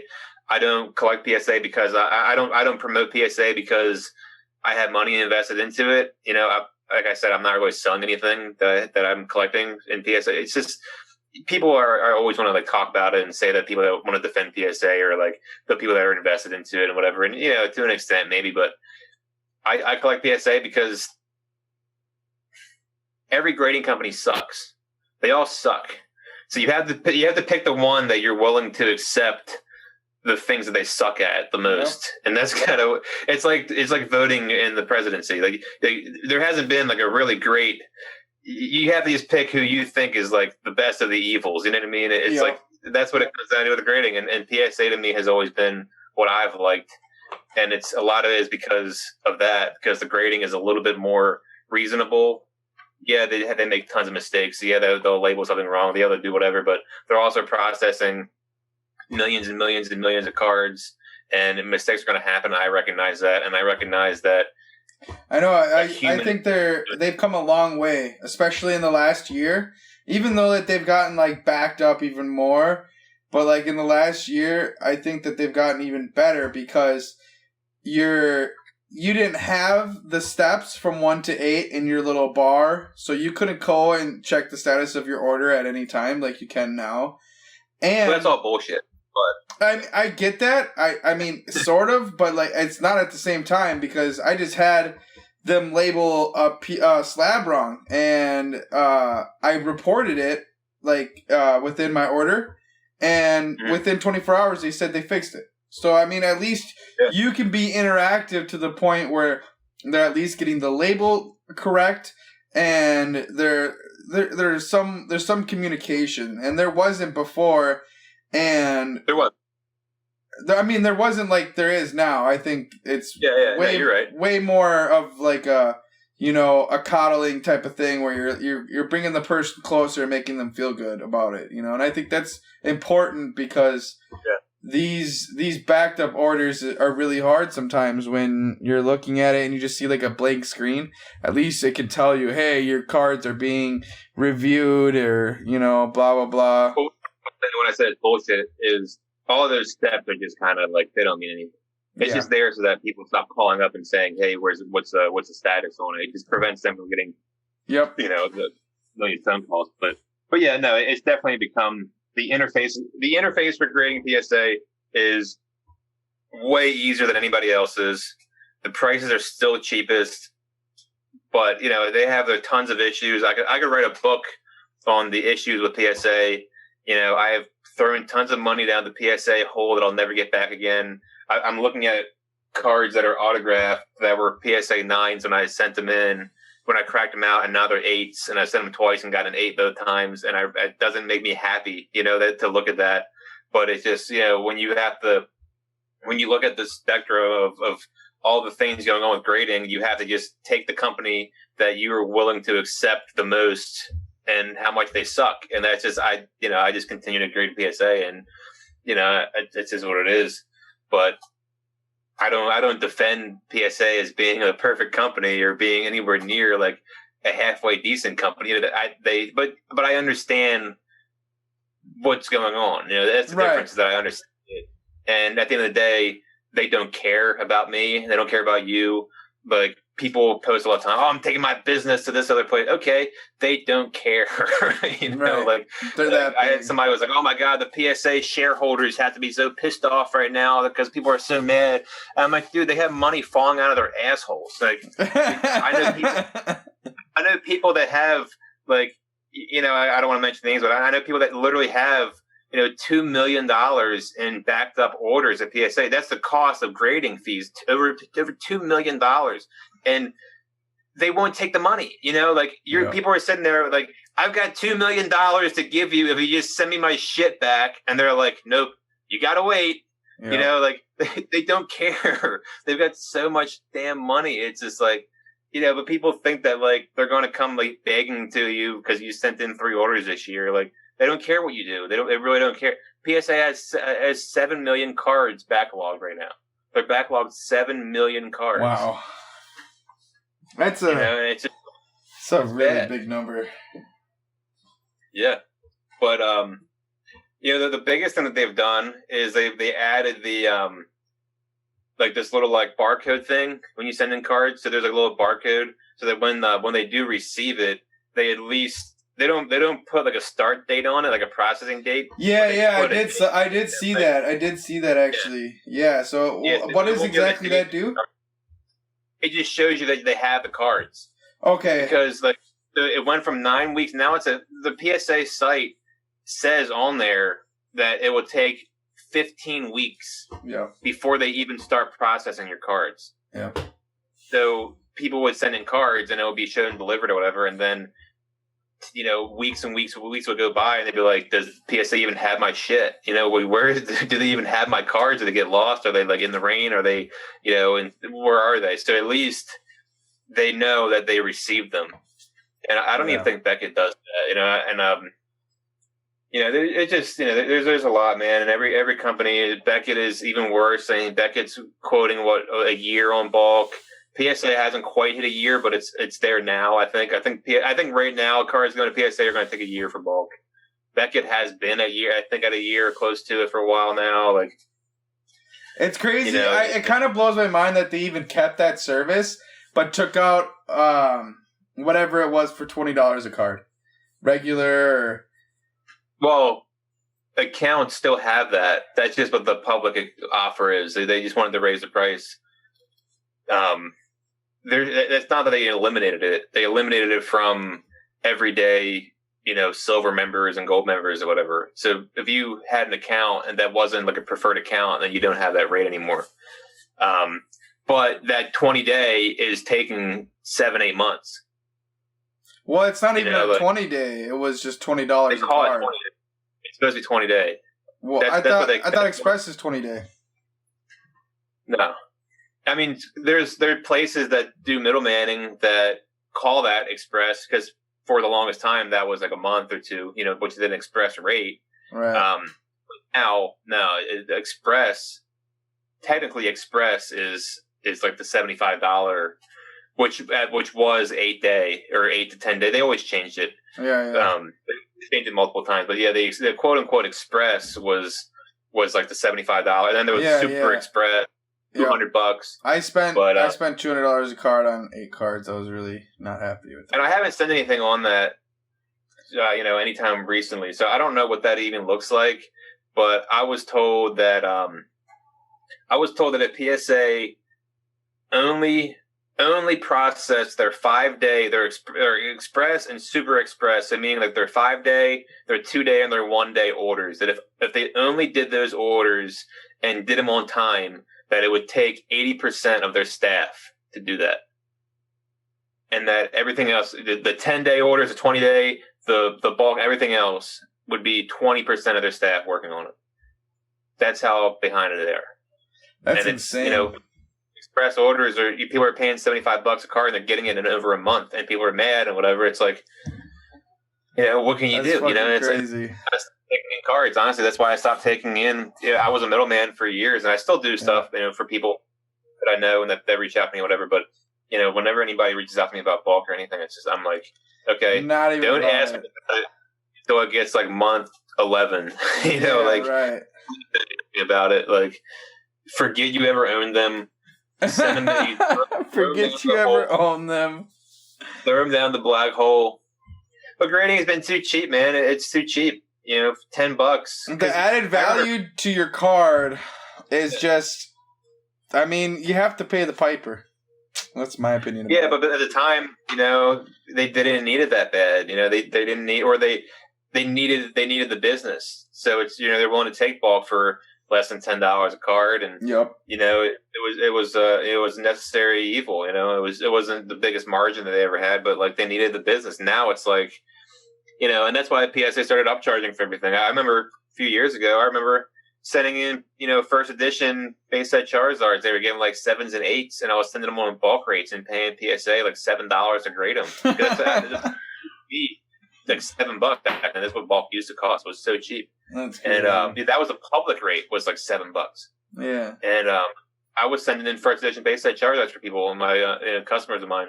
I don't collect PSA because I don't promote PSA because I have money invested into it. Like I said, I'm not really selling anything that I'm collecting in PSA. It's just people are always want to talk about it and say that people that want to defend PSA or the people that are invested into it and whatever. And to an extent maybe, but I collect PSA because every grading company sucks. They all suck. So you have to pick the one that you're willing to accept the things that they suck at the most, and that's kind of it's like voting in the presidency. Like there hasn't been like a really great. You have to just pick who you think is like the best of the evils. You know what I mean? It's like that's what it comes down to with the grading, and PSA to me has always been what I've liked, and it's a lot of it is because of that, because the grading is a little bit more reasonable. Yeah, they make tons of mistakes. Yeah, they'll label something wrong. They'll do whatever, but they're also processing millions and millions and millions of cards, and mistakes are going to happen. I recognize that, and I recognize that. I know. I think they've come a long way, especially in the last year. Even though that they've gotten like backed up even more, but like in the last year, I think that they've gotten even better because you didn't have the steps from 1 to 8 in your little bar, so you couldn't go and check the status of your order at any time like you can now. And that's all bullshit. But I get that. I mean, sort of, but like it's not at the same time because I just had them label a slab wrong, and I reported it like within my order, and within 24 hours they said they fixed it. So I mean, at least you can be interactive to the point where they're at least getting the label correct, and there's some communication, and there wasn't before. And there was. I mean, there wasn't like there is now. I think it's you're right. Way more of like a coddling type of thing where you're bringing the person closer and making them feel good about it, and I think that's important because these backed up orders are really hard sometimes when you're looking at it and you just see like a blank screen. At least it can tell you, hey, your cards are being reviewed or blah blah blah. When I said it's bullshit, is all of those steps are just kind of like they don't mean anything. It's just there so that people stop calling up and saying, "Hey, what's the status on it?" It just prevents them from getting, the million phone calls. But yeah, no, it's definitely become the interface. The interface for grading PSA is way easier than anybody else's. The prices are still cheapest, but they have their tons of issues. I could write a book on the issues with PSA. I have thrown tons of money down the PSA hole that I'll never get back again. I'm looking at cards that are autographed that were PSA 9s when I sent them in, when I cracked them out, and now they're 8s, and I sent them twice and got an 8 both times, and it doesn't make me happy, to look at that. But it's just, when you look at the spectrum of all the things going on with grading, you have to just take the company that you are willing to accept the most and how much they suck. And that's just, I just continue to grade PSA, and, it's just what it is. But I don't defend PSA as being a perfect company or being anywhere near like a halfway decent company. But I understand what's going on. That's the difference that I understand it. And at the end of the day, they don't care about me. They don't care about you. But people post a lot of time, I'm taking my business to this other place. Okay, they don't care. Like I had somebody was like, oh my God, the PSA shareholders have to be so pissed off right now because people are so mad. And I'm like, dude, they have money falling out of their assholes. Like I know people that have like, I don't want to mention names, but I know people that literally have $2 million in backed up orders at PSA. That's the cost of grading fees, over $2 million. And they won't take the money, people are sitting there like, I've got $2 million to give you if you just send me my shit back. And they're like, nope, you got to wait. They don't care. They've got so much damn money. It's just like, but people think that like they're going to come like begging to you because you sent in 3 orders this year. Like, they don't care what you do. They really don't care. PSA has 7 million cards backlogged right now. They're backlogged 7 million cards. Wow, that's it's a really big number. Yeah, but the biggest thing that they've done is they added the like this little like barcode thing when you send in cards. So there's like a little barcode so that when they do receive it, they at least. They don't put like a start date on it, like a processing date. Yeah, I did see that. I did see that actually. Yeah. So what does exactly that do? It just shows you that they have the cards. Okay. Because like it went from 9 weeks. Now the PSA site says on there that it will take 15 weeks Yeah. before they even start processing your cards. Yeah. So people would send in cards and it would be shown delivered or whatever, and then weeks and weeks would go by, and they'd be like, "Does PSA even have my shit? Where do they even have my cards? Do they get lost? Are they like in the rain? Are they, and where are they?" So at least they know that they received them, and I don't even think Beckett does that, and it just there's a lot, man, and every company. Beckett is even worse. I mean, Beckett's quoting a year on bulk. PSA hasn't quite hit a year, but it's there now. I think right now cards going to PSA are going to take a year for bulk. Beckett has been a year. I think at a year, close to it for a while now. Like, it's crazy. It kind of blows my mind that they even kept that service, but took out whatever it was for $20 a card, regular. Well, accounts still have that. That's just what the public offer is. They just wanted to raise the price. It's not that they eliminated it. They eliminated it from everyday, silver members and gold members or whatever. So if you had an account and that wasn't like a preferred account, then you don't have that rate anymore. But that 20-day is taking 7-8 months. Well, it's not even a 20-day. It was just $20 a card. They call it 20. It's supposed to be 20-day. Well, I thought Express is 20-day. No. I mean, there are places that do middlemanning that call that Express, because for the longest time that was like a month or two, which is an Express rate. Right. Now, no, Express, technically Express is like the $75, which was 8-day or 8 to 10 day. They always changed it. Yeah. They changed it multiple times, but yeah, the quote unquote Express was like the $75, and then there was Super Express. $200. I spent $200 a card on 8 cards. I was really not happy with it. And I haven't sent anything on that, anytime recently. So I don't know what that even looks like. But I was told that at PSA only processed their 5-day, their Express and Super Express. So meaning like their 5-day, their 2-day, and their 1-day orders. That if they only did those orders and did them on time, that it would take 80% of their staff to do that. And that everything else, the 10-day orders, the 20-day, the bulk, everything else would be 20% of their staff working on it. That's how behind it they are. That's insane. Express orders people are paying $75 a card and they're getting it in over a month, and people are mad and whatever. It's like, what can you do? It's crazy. Taking in cards, honestly, that's why I stopped taking in. I was a middleman for years, and I still do stuff, for people that I know and that they reach out to me, whatever. But whenever anybody reaches out to me about bulk or anything, it's just I'm like, okay, don't ask me until it gets like month 11. Right. About it, like, forget you ever owned them. Send them forget you ever owned them. Throw them down the black hole. But grading has been too cheap, man. It's too cheap. $10. The added value to your card is just, you have to pay the piper. That's my opinion. Yeah, but at the time, they didn't need it that bad. They didn't need, or they needed the business. So it's, they're willing to take bulk for less than $10 a card, and it was necessary evil. It wasn't the biggest margin that they ever had, but like they needed the business. Now it's like, and that's why PSA started upcharging for everything. I remember a few years ago, sending in, first edition base set Charizards. They were giving like 7s and 8s, and I was sending them on bulk rates and paying PSA like $7 to grade them. Like $7 back then. That's what bulk used to cost. It was so cheap. That's and that was the public rate, was like $7. Yeah. And I was sending in first edition base set Charizards for people, my customers of mine,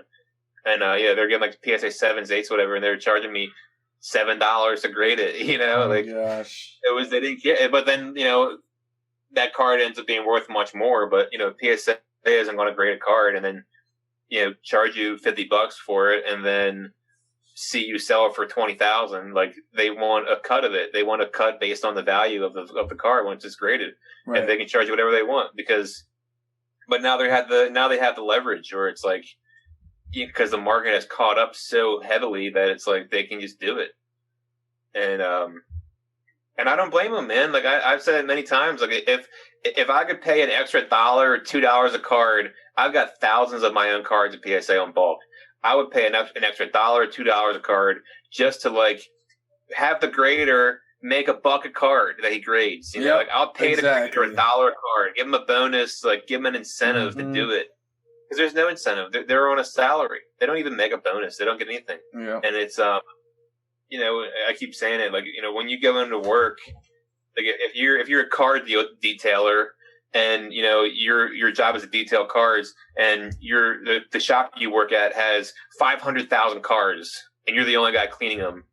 and they're getting like PSA 7s, 8s, whatever, and they were charging me $7 to grade it. Gosh. It was, they didn't care. But then that card ends up being worth much more. But PSA isn't going to grade a card and then charge you $50 for it, and then see you sell it for $20,000. Like, they want a cut of it. They want a cut based on the value of the card once it's graded, right. And they can charge you whatever they want but now they have the leverage, or it's like, because the market has caught up so heavily that it's like they can just do it. And And I don't blame them, man. Like I've said it many times. Like if I could pay an extra $1 or $2 a card, I've got thousands of my own cards at PSA on bulk. I would pay an extra $1 or $2 a card just to like have the grader make $1 a card that he grades. You know, like I'll pay the grader $1 a card, give him a bonus, like give him an incentive to do it. Because there's no incentive. They're on a salary. They don't even make a bonus. They don't get anything. Yeah. And it's you know, I keep saying it, like, you know, when you go into work, like if you're a card detailer and, you know, your job is to detail cards and the shop you work at has 500,000 cards and you're the only guy cleaning them,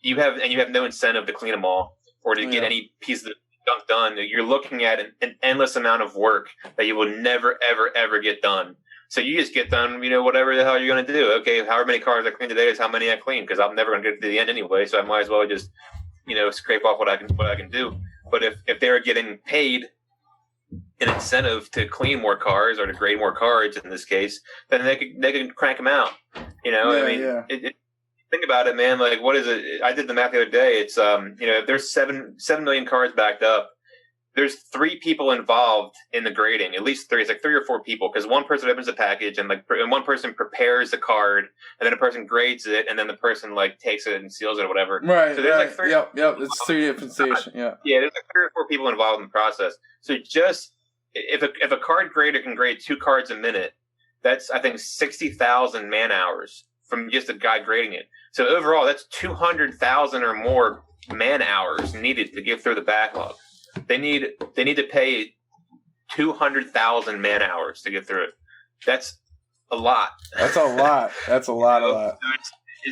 you have no incentive to clean them all or to get any piece of junk done. You're looking at an endless amount of work that you will never, ever, ever get done. So you just get done, you know, whatever the hell you're going to do. Okay, however many cards I clean today is how many I clean because I'm never going to get to the end anyway. So I might as well just, you know, scrape off what I can do. But if they're getting paid an incentive to clean more cards or to grade more cards in this case, then they can crank them out. You know, think about it, man. Like, what is it? I did the math the other day. It's you know, if there's 7 million cards backed up, there's 3 people involved in the grading, at least 3. It's like 3 or 4 people because one person opens the package and one person prepares the card and then a person grades it and then the person like takes it and seals it or whatever. Right. So there's like 3. Yep. It's 3 different stations. Yeah. Yeah. There's like 3 or 4 people involved in the process. So just if a card grader can grade 2 cards a minute, that's I think 60,000 man hours from just a guy grading it. So overall, that's 200,000 or more man hours needed to get through the backlog. They need to pay 200,000 man hours to get through it. That's a lot. That's a lot. That's a lot.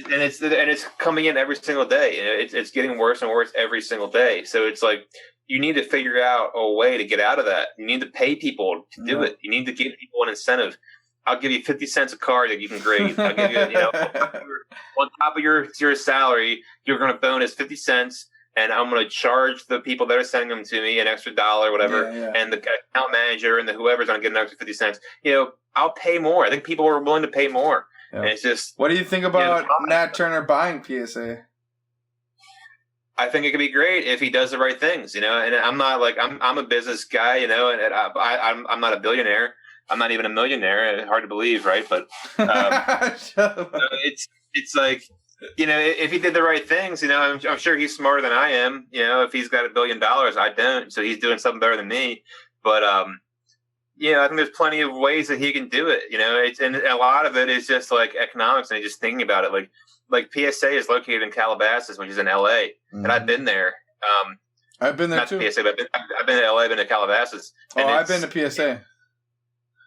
And it's coming in every single day. It's getting worse and worse every single day. So it's like you need to figure out a way to get out of that. You need to pay people to do it. You need to give people an incentive. I'll give you 50 cents a card that you can grade. I'll give you, you know, on top of your salary, you're going to bonus 50 cents. And I'm going to charge the people that are sending them to me an extra $1 or whatever. And the account manager and whoever's going to get an extra 50 cents. You know, I'll pay more. I think people are willing to pay more. Yeah. And it's just. What do you think about Nat Turner buying PSA? I think it could be great if he does the right things, you know. And I'm not like I'm a business guy, you know, and I'm not a billionaire. I'm not even a millionaire. It's hard to believe, right? But it's like. You know, if he did the right things, you know, I'm sure he's smarter than I am. You know, if he's got $1 billion, I don't. So he's doing something better than me. But, you know, I think there's plenty of ways that he can do it. You know, and a lot of it is just like economics and just thinking about it. Like PSA is located in Calabasas, which is in LA. And I've been there. I've been there not too. PSA, but I've been to LA, I've been to Calabasas. And I've been to PSA.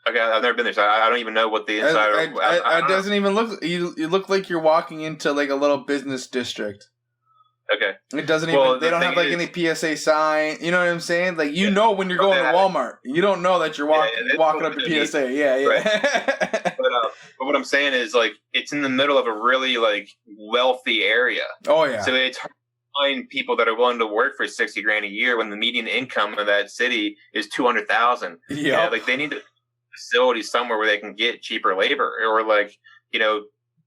Okay, I've never been there, so I don't even know what the inside. It doesn't even look. You look like you're walking into like a little business district. Okay. It doesn't even. They don't have like any PSA sign. You know what I'm saying? Like you know when you're going to Walmart, you don't know that you're walking up to PSA. Yeah. Right. But what I'm saying is like it's in the middle of a really like wealthy area. Oh yeah. So it's hard to find people that are willing to work for $60,000 a year when the median income of that city is 200,000. Yeah. Like they need to. Facility somewhere where they can get cheaper labor or like, you know,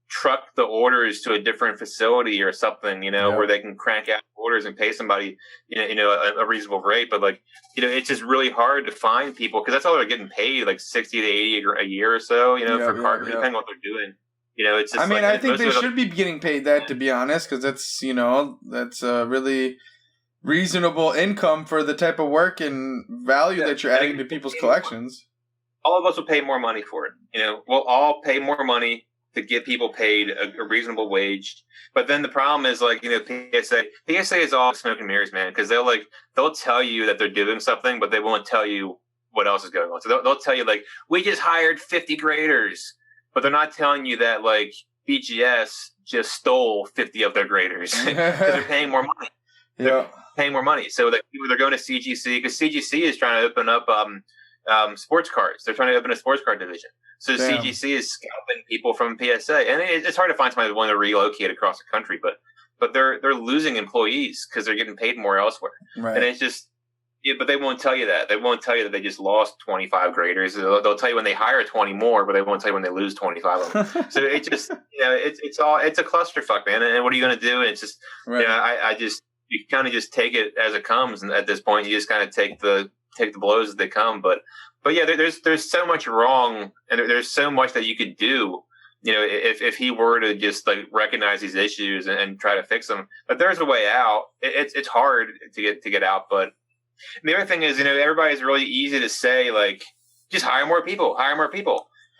truck the orders to a different facility or something, you know, where they can crank out orders and pay somebody, you know, a reasonable rate. But like, you know, it's just really hard to find people because that's all they're getting paid, like 60 to 80 a year or so, you know, for carpenters, depending on what they're doing. You know, it's just. I mean, I think they should be getting paid that, to be honest, because that's, you know, that's a really reasonable income for the type of work and value that you're adding to people's collections. All of us will pay more money for it. You know, we'll all pay more money to get people paid a reasonable wage. But then the problem is like, you know, PSA is all smoke and mirrors, man, because they'll tell you that they're doing something, but they won't tell you what else is going on. So they'll tell you like, we just hired 50 graders, but they're not telling you that like BGS just stole 50 of their graders because they're paying more money. They're paying more money. So like, they're going to CGC because CGC is trying to open up sports cards. They're trying to open a sports card division. So CGC is scalping people from PSA, and it's hard to find somebody that want to relocate across the country. But they're losing employees because they're getting paid more elsewhere. Right. And it's just, but they won't tell you that. They won't tell you that they just lost 25 graders. They'll tell you when they hire 20 more, but they won't tell you when they lose 25 of them. So it just, you know, it's a clusterfuck, man. And what are you going to do? And it's just, you know, I just. you kind of just take it as it comes, and at this point, you just kind of take the blows as they come. But yeah, there's so much wrong, and there's so much that you could do. If he were to just like recognize these issues and try to fix them, but there's a way out. It's hard to get out, but the other thing is, everybody's really easy to say like, just hire more people.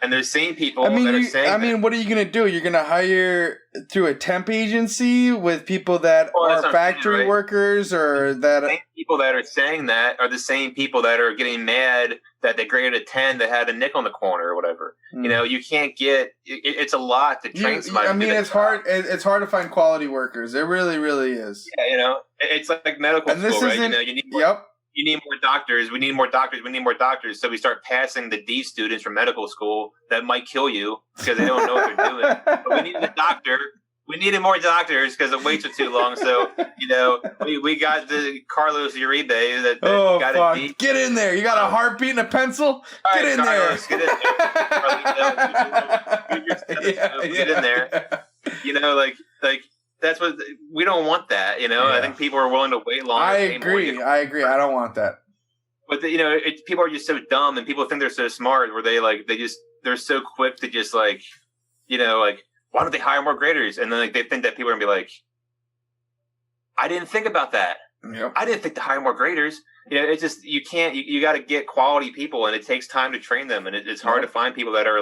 And there's same people that are saying what are you going to do? You're going to hire through a temp agency with people that are factory workers, or that... The same people that are saying that are the same people that are getting mad that they graded a 10 that had a nick on the corner or whatever. You can't get... It's a lot to train somebody. It's hard. It's hard to find quality workers. It really, really is. Yeah, it's like medical school, right? You need more, You need more doctors. We need more doctors. We need more doctors. So we start passing the D students from medical school that might kill you because they don't know what they're doing. But we needed a doctor. We needed more doctors because the waits are too long. So, we got the Carlos Uribe that got a D. Get in there. You got a heartbeat and a pencil? Get in there. Get in there. That's what we don't want that, I think people are willing to wait longer. I agree. I don't want that. But people are just so dumb, and people think they're so smart, where they're so quick to just why don't they hire more graders? And then they think that people are gonna be like, I didn't think about that. Yep. I didn't think to hire more graders. It's just you can't. You got to get quality people, and it takes time to train them, and it's hard to find people that are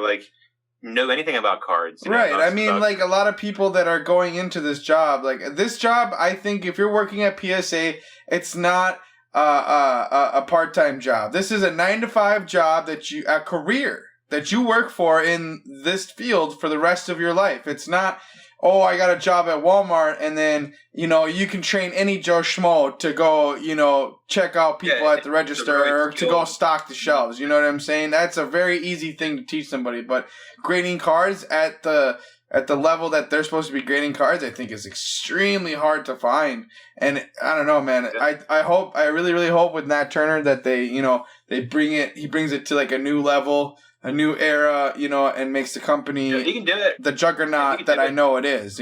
know anything about cards. Right. A lot of people that are going into this job, this job, I think if you're working at PSA, it's not a part-time job. This is a 9-to-5 job a career that you work for in this field for the rest of your life. It's not, I got a job at Walmart, and then, you can train any Joe Schmo to go, check out people at the register, or to go stock the shelves. You know what I'm saying? That's a very easy thing to teach somebody. But grading cards at the level that they're supposed to be grading cards, I think is extremely hard to find. And I don't know, man. I really, really hope with Nat Turner that he brings it to a new level, a new era, and makes the company he can do it. The juggernaut that I know it is,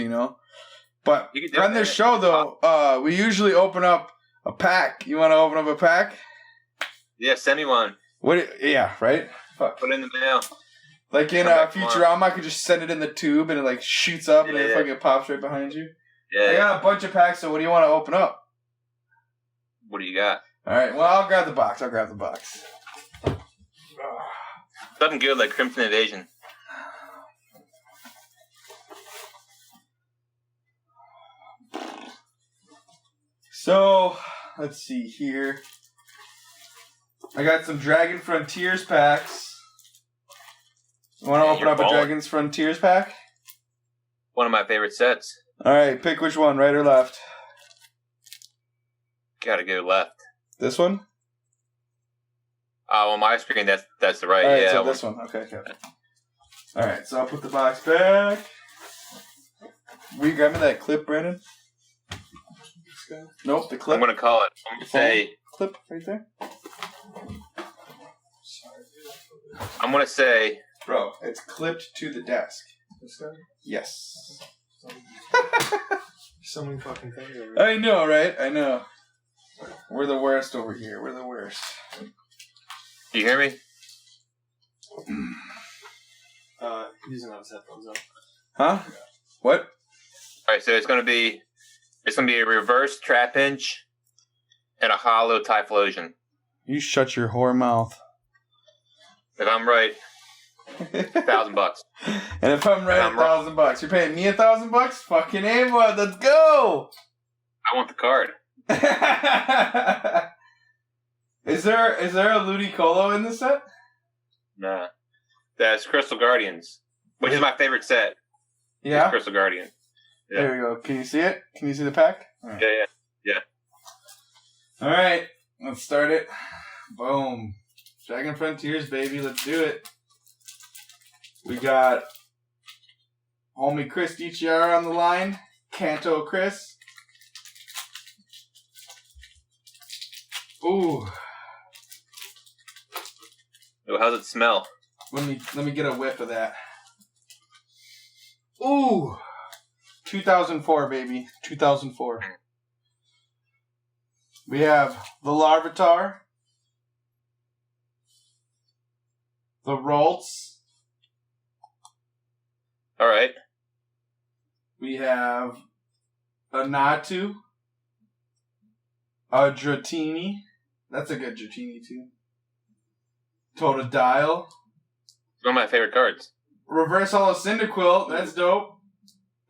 But on this show, though, we usually open up a pack. You want to open up a pack? Yeah, send me one. Yeah, right? Fuck. Put it in the mail. Like in Futurama, I could just send it in the tube, and it shoots up, and it fucking pops right behind you. Yeah. I got a bunch of packs, so what do you want to open up? What do you got? All right, well, I'll grab the box. Something good like Crimson Invasion. So, let's see here. I got some Dragon Frontiers packs. You want to open up a Dragon's Frontiers pack? One of my favorite sets. All right, pick which one, right or left? Gotta go left. This one? On my screen, that's the right. All right, yeah. So this one. Okay. All right, so I'll put the box back. Will you grab me that clip, Brandon? Nope, the clip. I'm gonna call it. I'm gonna say clip right there. I'm gonna say, bro, it's clipped to the desk. This guy? Yes. So many fucking things over here. I know, right? I know. We're the worst over here. We're the worst. Do you hear me? He's not his headphones on. Huh? What? All right, so it's gonna be a reverse trap hinge and a hollow Typhlosion. You shut your whore mouth. If I'm right, $1,000. And if I'm right, $1,000. You're paying me $1,000? Fucking A, bud. Let's go. I want the card. Is there a Ludicolo in this set? Nah. That's Crystal Guardians, which is my favorite set. Yeah? It's Crystal Guardian. Yeah. There we go. Can you see it? Can you see the pack? Right. Yeah. All right. Let's start it. Boom. Dragon Frontiers, baby. Let's do it. We got homie Chris DiChiara on the line. Kanto Chris. Ooh. Oh, how's it smell? Let me get a whiff of that. Ooh. 2004, baby. 2004. We have the Larvitar, the Ralts. All right. We have a Natu, a Dratini. That's a good Dratini, too. Totodile. One of my favorite cards. Reverse Hollow Cyndaquil. That's dope.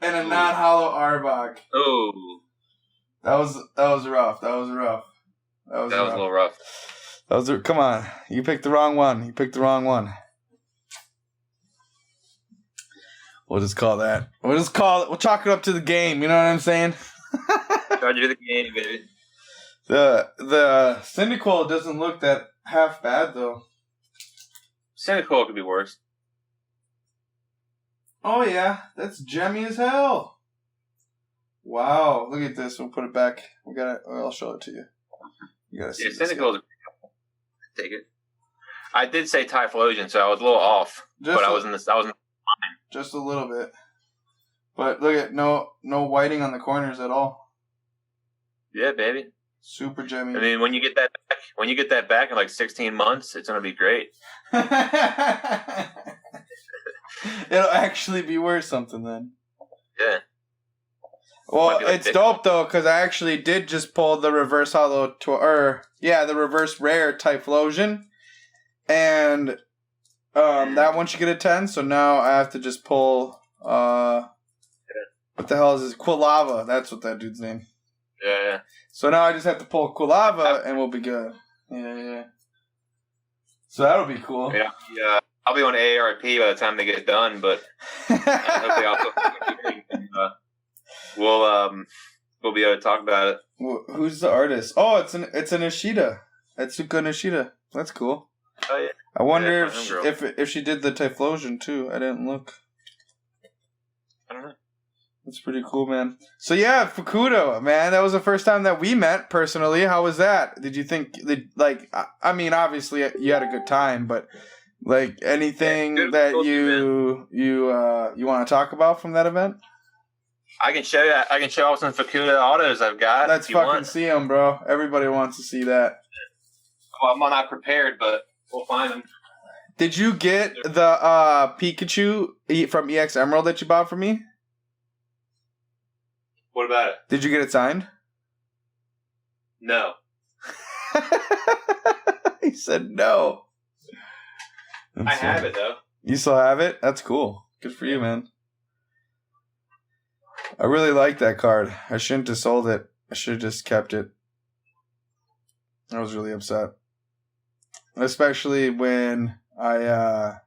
And a non-hollow Arbok. Oh. That was rough. That was a little rough. Come on. You picked the wrong one. We'll just call that. We'll chalk it up to the game. You know what I'm saying? Try to do the game, baby. The Cyndaquil doesn't look that half bad, though. Cyndaquil could be worse. Oh, yeah. That's gemmy as hell. Wow. Look at this. We'll put it back. I'll show it to you. You gotta see this. Cyndaquil is take it. I did say Typhlosion, so I was a little off. I was in line. Just a little bit. But look at no whiting on the corners at all. Yeah, baby. Super gemmy. I mean, when you get that back in like 16 months, it's gonna be great. It'll actually be worth something then. Yeah. Well, it's dope though, because I actually did just pull the reverse hollow the reverse rare Typhlosion, and that one should get a 10. So now I have to just pull what the hell is this? Quilava. That's what that dude's name. Yeah. So now I just have to pull Quilava and we'll be good. Yeah. So that'll be cool. Yeah. I'll be on AARP by the time they get done, but hopefully we'll be able to talk about it. Well, who's the artist? Oh, it's an Ishida. Etsuko Nishida. That's cool. Oh yeah. I wonder if she did the Typhlosion too. I didn't look. I don't know. That's pretty cool, man. So yeah, Fukuda, man, that was the first time that we met personally. How was that? Did you think I mean, obviously you had a good time, but like anything that you want to talk about from that event? I can show you. I can show off some Fukuda autos I've got. Let's fucking see them, bro. Everybody wants to see that. Well, I'm not prepared, but we'll find them. Did you get the Pikachu from EX Emerald that you bought for me? What about it? Did you get it signed? No. He said no. I have it, though. You still have it? That's cool. Good for you, man. I really like that card. I shouldn't have sold it. I should have just kept it. I was really upset. Especially when I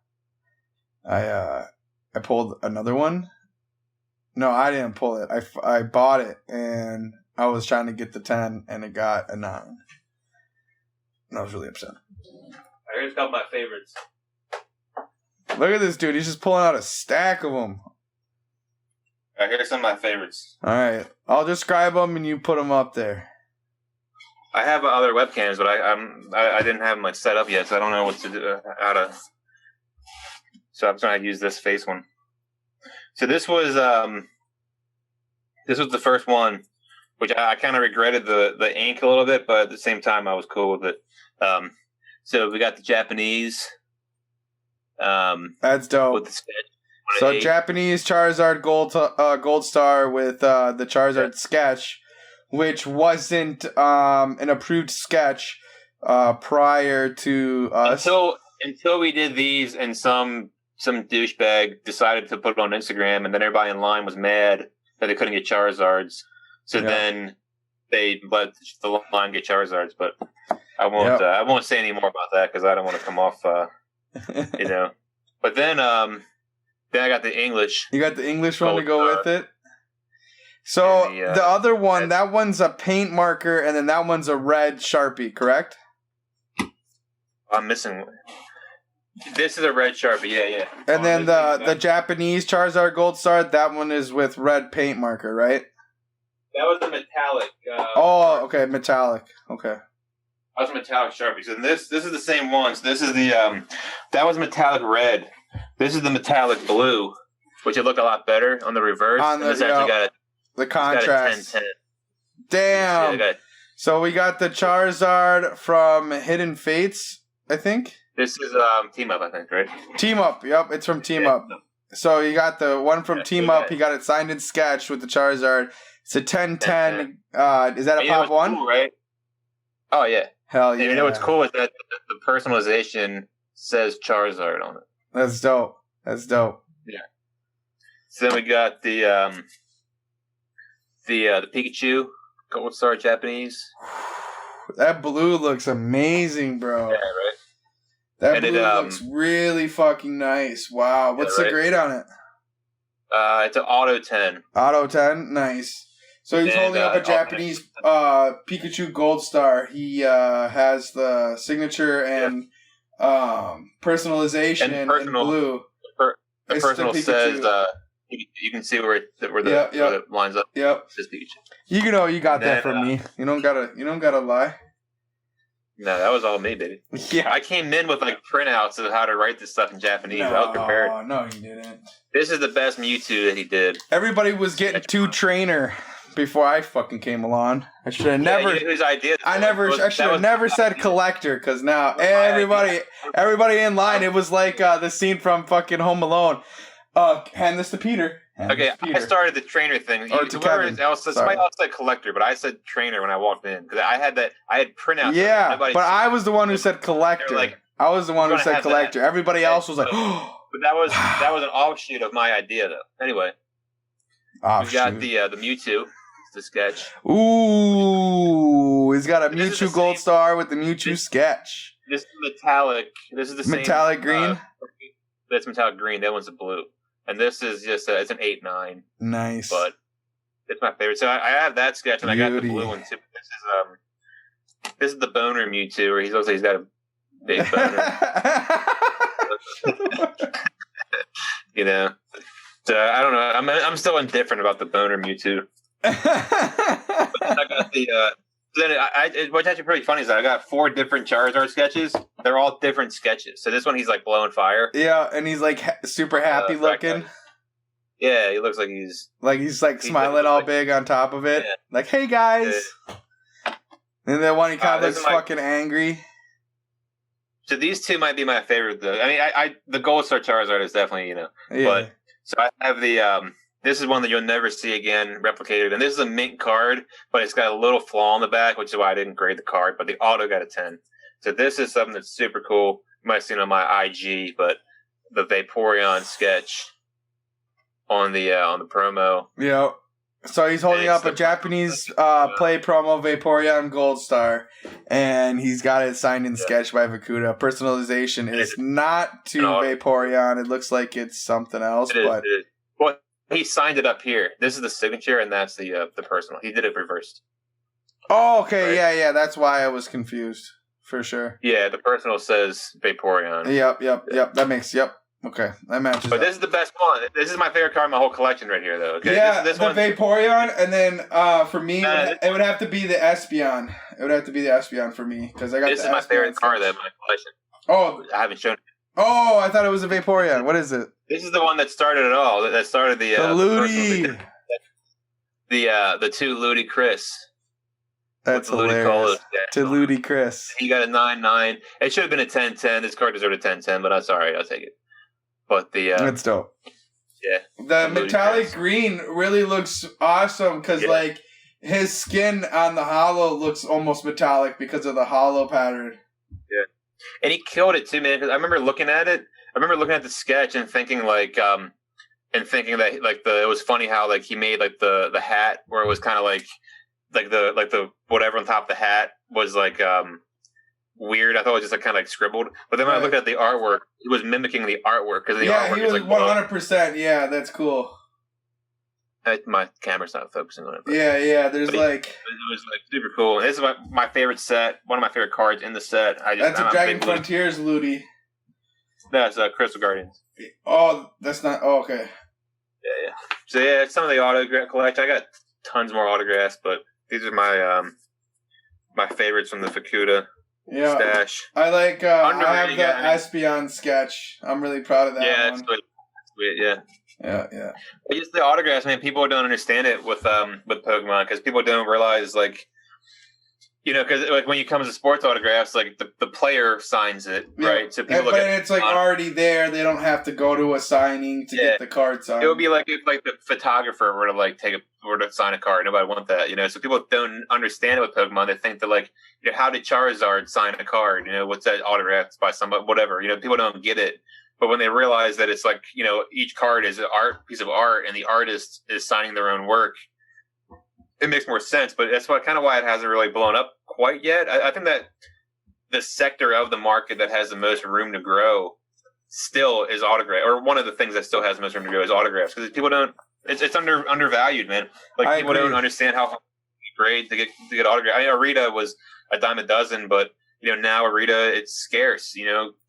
pulled another one. No, I didn't pull it. I bought it, and I was trying to get the 10, and it got a 9. And I was really upset. Here's a couple of my favorites. Look at this dude. He's just pulling out a stack of them. All right, here's some of my favorites. All right. I'll describe them, and you put them up there. I have other webcams, but I didn't have them set up yet, so I don't know what to do. So I'm trying to use this face one. So this was the first one, which I kind of regretted the ink a little bit, but at the same time I was cool with it. So we got the Japanese. That's dope. With the sketch. So Japanese Charizard Gold Star with the Charizard sketch, which wasn't an approved sketch prior to us. Until we did these, and some douchebag decided to put it on Instagram, and then everybody in line was mad that they couldn't get Charizards. So then they let the line get Charizards. But I won't. I won't say any more about that because I don't want to come off. But then I got the English. You got the English one to go with it. So the other one, that one's a paint marker, and then that one's a red Sharpie, correct? I'm missing one. This is a red Sharpie, yeah. And then the Japanese Charizard Gold Star, that one is with red paint marker, right? That was the metallic. Okay, metallic. Okay. That was metallic Sharpie. So this is the same one. So this is the that was metallic red. This is the metallic blue, which would look a lot better on the reverse. On the, this actually got the contrast. Got a 10-10. Damn. So we got the Charizard from Hidden Fates, I think. This is Team Up, I think, right? Team Up. Yep, it's from Team Up. So you got the one from Team Up. He got it signed and sketched with the Charizard. It's a 10-10. Is that a pop one? Cool, right? Oh, yeah. Hell yeah. And you know what's cool is that the personalization says Charizard on it. That's dope. Yeah. So then we got the Pikachu Gold Star Japanese. That blue looks amazing, bro. Yeah, right. That blue looks really fucking nice. Wow. What's the grade on it? It's an Auto 10. Auto 10? Nice. So he's holding up a Japanese Pikachu Gold Star. He has the signature and personalization in blue. The personal says you can see where it lines up. Yep. It says Pikachu. You know you got that from me. You don't gotta lie. No, that was all me, baby. Yeah. I came in with like printouts of how to write this stuff in Japanese. I was prepared. No, you didn't. This is the best Mewtwo that he did. Everybody was getting two trainer before I fucking came along. I should have never. Whose idea? I should have never said collector because now everybody in line. It was like the scene from fucking Home Alone. Hand this to Peter. I started the trainer thing. Somebody else said collector, but I said trainer when I walked in because I had printouts. Yeah, but I was the one who said collector. I was the one who said collector. That. Everybody else was like, but that was an offshoot of my idea, though. Anyway, we got the Mewtwo, the sketch. Ooh, he's got a Mewtwo Gold Star with the Mewtwo sketch. This is metallic. This is the same metallic green. That's metallic green. That one's a blue. And this is just it's an 8-9. Nice. But it's my favorite. So I have that sketch, and I got the blue one too. This is the boner Mewtwo, where he looks like he's got a big boner. You know. So I don't know. I'm still indifferent about the boner Mewtwo. But then I got the what's actually pretty funny is that I got 4 different Charizard sketches. They're all different sketches. So this one, he's like blowing fire. Yeah, and he's like super happy looking. Yeah, he looks like he's smiling all big on top of it. Yeah. Like, hey guys. Yeah. And then one he kind of looks fucking angry. So these two might be my favorite though. I mean, the Gold Star Charizard is definitely, Yeah. But so I have the this is one that you'll never see again replicated. And this is a mint card, but it's got a little flaw in the back, which is why I didn't grade the card. But the auto got a 10. So this is something that's super cool. You might have seen it on my IG, but the Vaporeon sketch on the promo. Yeah. So he's holding up a Japanese play promo Vaporeon Gold Star, and he's got it signed and sketched by Vakuda. Personalization is not to Vaporeon. It looks like it's something else, but well, he signed it up here. This is the signature, and that's the personal. He did it reversed. Oh, okay, right? Yeah. That's why I was confused for sure. Yeah, the personal says Vaporeon. Yep. That makes Okay, that matches. But this is the best one. This is my favorite card in my whole collection right here, though. Okay? Yeah, this Vaporeon, and then for me, it would have to be the Espeon. It would have to be the Espeon for me because I got. This is my favorite card in my collection. Oh, I haven't shown it. Oh, I thought it was a Vaporeon. What is it? This is the one that started it all. That started the Ludi. The 2 Ludi Chris. That's hilarious. To Ludi Chris. He got a 9-9. It should have been a 10-10. This card deserved a 10-10, but that's all right. I'll take it. But that's dope. Yeah. The metallic green really looks awesome because like his skin on the hollow looks almost metallic because of the hollow pattern. Yeah. And he killed it too, man. Because I remember looking at it. I remember looking at the sketch and thinking that it was funny how like he made like the hat where it was kind of like the whatever on top of the hat was like weird. I thought it was just like kind of like scribbled. But then when I looked at the artwork, it was mimicking the artwork because the artwork he was is like 100%. Yeah, that's cool. My camera's not focusing on it. Yeah. There's it was like super cool. And this is my favorite set. One of my favorite cards in the set. That's a Dragon Frontiers Ludi. That's Crystal Guardians. Oh, that's not. Oh, okay. Yeah. So yeah, some of the autograph collection. I got tons more autographs, but these are my my favorites from the Fukuda stash. I like. I have the Espeon sketch. I'm really proud of that. Yeah, one. It's sweet. Yeah. Yeah. But just the autographs, man. People don't understand it with Pokemon because people don't realize like Because like when you come to sports autographs, like the player signs it, right? So people look but at it's like already there. They don't have to go to a signing to get the card signed. It would be like if like the photographer were to like were to sign a card. Nobody want that, So people don't understand it with Pokemon. They think that like, how did Charizard sign a card? What's that autographed by somebody? Whatever. People don't get it. But when they realize that it's like, each card is an piece of art, and the artist is signing their own work, it makes more sense. But that's kind of why it hasn't really blown up quite yet. I think that the sector of the market that has the most room to grow still is autograph, or one of the things that still has the most room to grow is autographs, because people don't. It's undervalued, man. Like people don't understand how great to get autographs. I mean, Arita was a dime a dozen, but now Arita, it's scarce.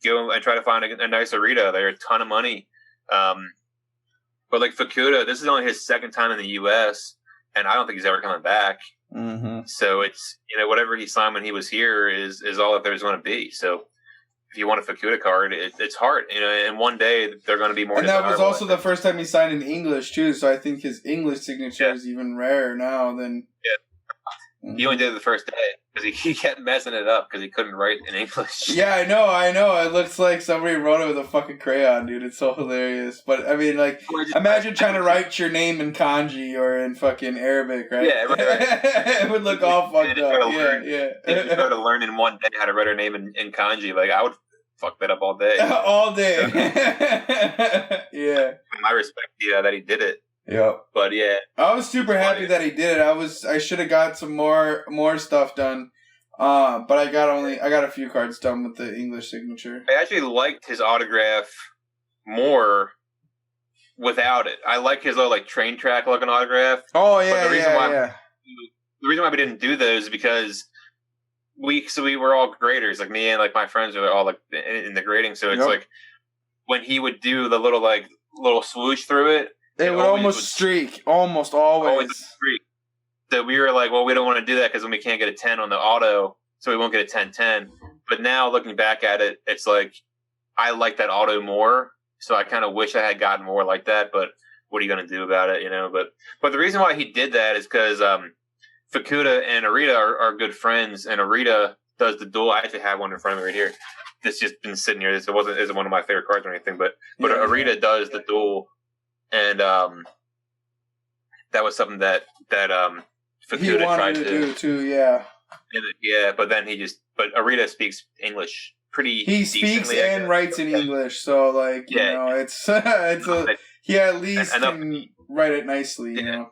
Go and try to find a nice Arita. They're a ton of money. But like Fukuda, this is only his second time in the U.S., and I don't think he's ever coming back. Mm-hmm. So it's whatever he signed when he was here is all that there's going to be. So if you want a Fukuda card, it's hard. And one day they're going to be more. And that was also the first time he signed in English too. So I think his English signature is even rarer now than. Yeah. He only did it the first day because he kept messing it up because he couldn't write in English. Yeah, I know. It looks like somebody wrote it with a fucking crayon, dude. It's so hilarious. But I mean, like, imagine trying to write your name in kanji or in fucking Arabic, right? Yeah, right. It would look all fucked up. Yeah. If you go to learn in one day how to write her name in kanji, like I would fuck that up all day. All day. Yeah. My respect to that he did it. Yeah. But yeah. I was super happy that he did it. I should have got some more stuff done. But I got a few cards done with the English signature. I actually liked his autograph more without it. I like his little like train track looking autograph. Oh yeah, the reason why we didn't do those is because we were all graders. Like me and like my friends were all like in the grading. So it's like when he would do the little swoosh through it. It would almost streak. Almost always streak. So we were like, well, we don't want to do that because then we can't get a 10 on the auto, so we won't get a 10-10. But now looking back at it, it's like I like that auto more. So I kind of wish I had gotten more like that. But what are you going to do about it? But the reason why he did that is because Fukuda and Arita are good friends, and Arita does the duel. I actually have one in front of me right here. This just been sitting here. This isn't one of my favorite cards or anything, but Arita does the duel. And that was something that Fukuda tried to do too, yeah. Yeah, but then Arita speaks English pretty He speaks and writes in English, so like, it's he at least can write it nicely, And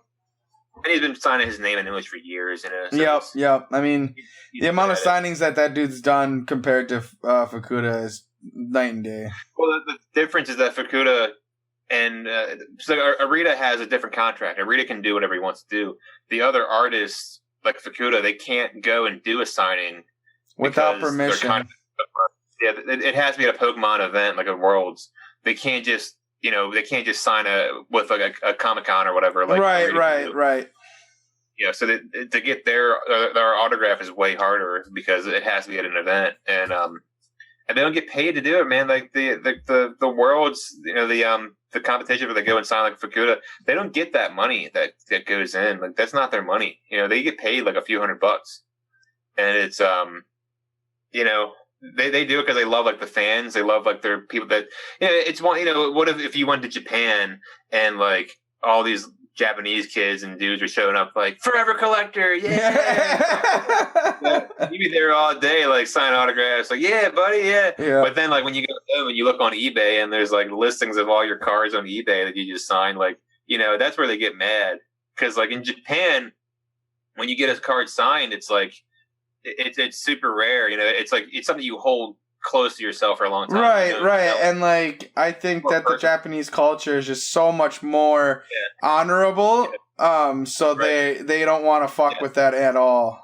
he's been signing his name in English for years, So yep. I mean, the amount of signings that dude's done compared to Fukuda is night and day. Well, the difference is that Fukuda and so Arita has a different contract. Arita can do whatever he wants to do. The other artists, like Fukuda, they can't go and do a signing without permission. It has to be at a Pokemon event, like a Worlds. They can't just, sign with like a Comic-Con or whatever. Like right. Yeah, so to get their autograph is way harder because it has to be at an event, and they don't get paid to do it, man. Like the Worlds, the competition where they go and sign like Fukuda, they don't get that money that goes in. Like that's not their money. They get paid like a few $100, and it's they do it because they love like the fans. They love like their people that it's one. What if you went to Japan and like all these Japanese kids and dudes were showing up like forever collector, yeah. You'd be there all day like signing autographs, like yeah, buddy, yeah. But then like when you go home and you look on eBay and there's like listings of all your cards on eBay that you just signed, like that's where they get mad because like in Japan, when you get a card signed, it's like it's super rare. It's like it's something you hold close to yourself for a long time. Right. And like I think that the Japanese culture is just so much more honorable. So they don't want to fuck with that at all.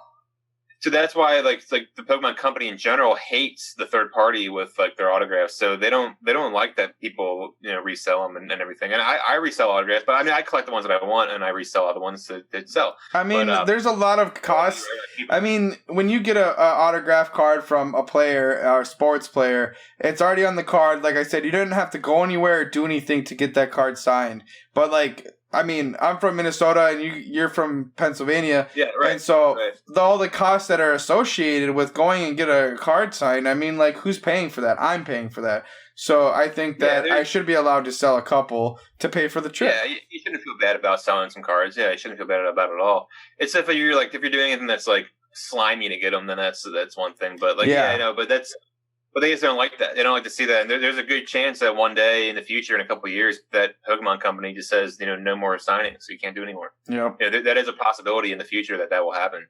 So that's why like the Pokemon company in general hates the third party with like their autographs. So they don't like that people resell them and everything. And I resell autographs, but I mean I collect the ones that I want and I resell other ones that sell. I mean, there's a lot of costs. I mean, when you get a autograph card from a player or a sports player, it's already on the card. Like I said, you didn't have to go anywhere or do anything to get that card signed. But like I mean, I'm from Minnesota and you're from Pennsylvania. Yeah, right. And so right. all the costs that are associated with going and get a card signed, I mean, like, who's paying for that? I'm paying for that. So I think that I should be allowed to sell a couple to pay for the trip. Yeah, you shouldn't feel bad about selling some cards. Yeah, you shouldn't feel bad about it at all. It's if you're doing anything that's like slimy to get them, then that's one thing. But like, yeah, I know, but they just don't like that. They don't like to see that. And there's a good chance that one day in the future, in a couple of years, that Pokemon company just says, no more signings, so you can't do anymore. Yeah, that is a possibility in the future that will happen.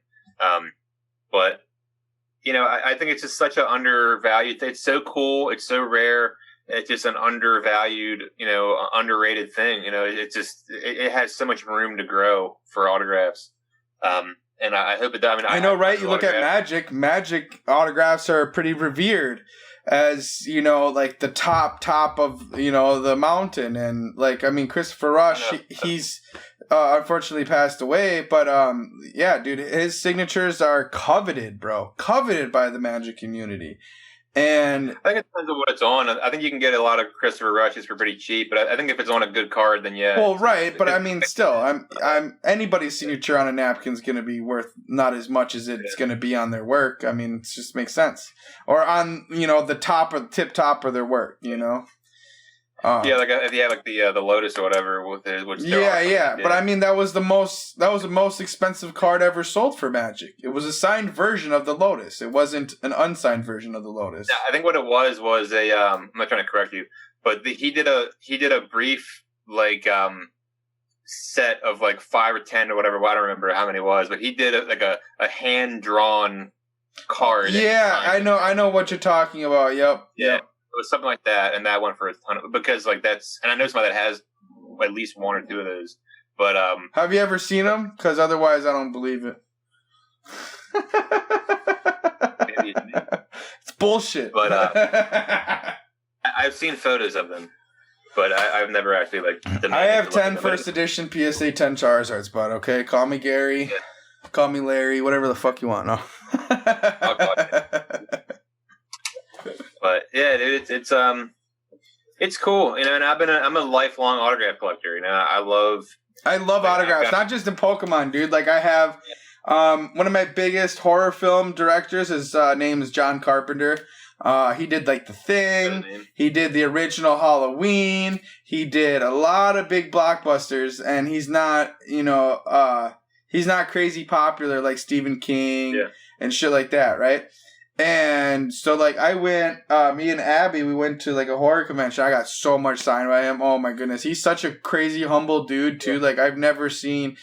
But I think it's just such an undervalued. It's so cool. It's so rare. It's just an undervalued, underrated thing. It has so much room to grow for autographs. And I hope it does. I know, right? You look at Magic. Magic autographs are pretty revered as, like the top of, the mountain. And like, I mean, Christopher Rush, he's unfortunately passed away. But yeah, dude, his signatures are coveted, bro. Coveted by the Magic community. And I think it depends on what it's on. I think you can get a lot of Christopher Rushes for pretty cheap, but I think if it's on a good card, then yeah. Well, right, but I mean, still, I'm anybody's signature on a napkin is going to be worth not as much as it's going to be on their work. I mean, it just makes sense. Or on the tip top of their work, Yeah, like if you have like the Lotus or whatever with it, which yeah. But I mean, that was the most expensive card ever sold for Magic. It was a signed version of the Lotus. It wasn't an unsigned version of the Lotus. Yeah, I think what it was a I'm not trying to correct you, but he did a brief set of like 5 or 10 or whatever. Well, I don't remember how many it was, but he did a hand drawn card. Yeah, I know what you're talking about. Yep. Yeah. It was something like that, and that went for a ton of, because like that's, and I know somebody that has at least 1 or 2 of those. But have you ever seen them? Because otherwise, I don't believe it. Maybe it's bullshit. But I've seen photos of them, but I've never actually I have 10 first edition PSA 10 Charizards, bud. Okay, call me Gary, call me Larry, whatever the fuck you want. No. But yeah, dude, it's cool, and I'm a lifelong autograph collector. I love autographs, not just in Pokemon, dude. Like I have, one of my biggest horror film directors. His name is John Carpenter. He did like The Thing. He did the original Halloween. He did a lot of big blockbusters, and he's not, he's not crazy popular like Stephen King and shit like that, right? And so, like, I went, me and Abby, we went to, like, a horror convention. I got so much signed by him. Oh, my goodness. He's such a crazy, humble dude, too. Like, I've never seen,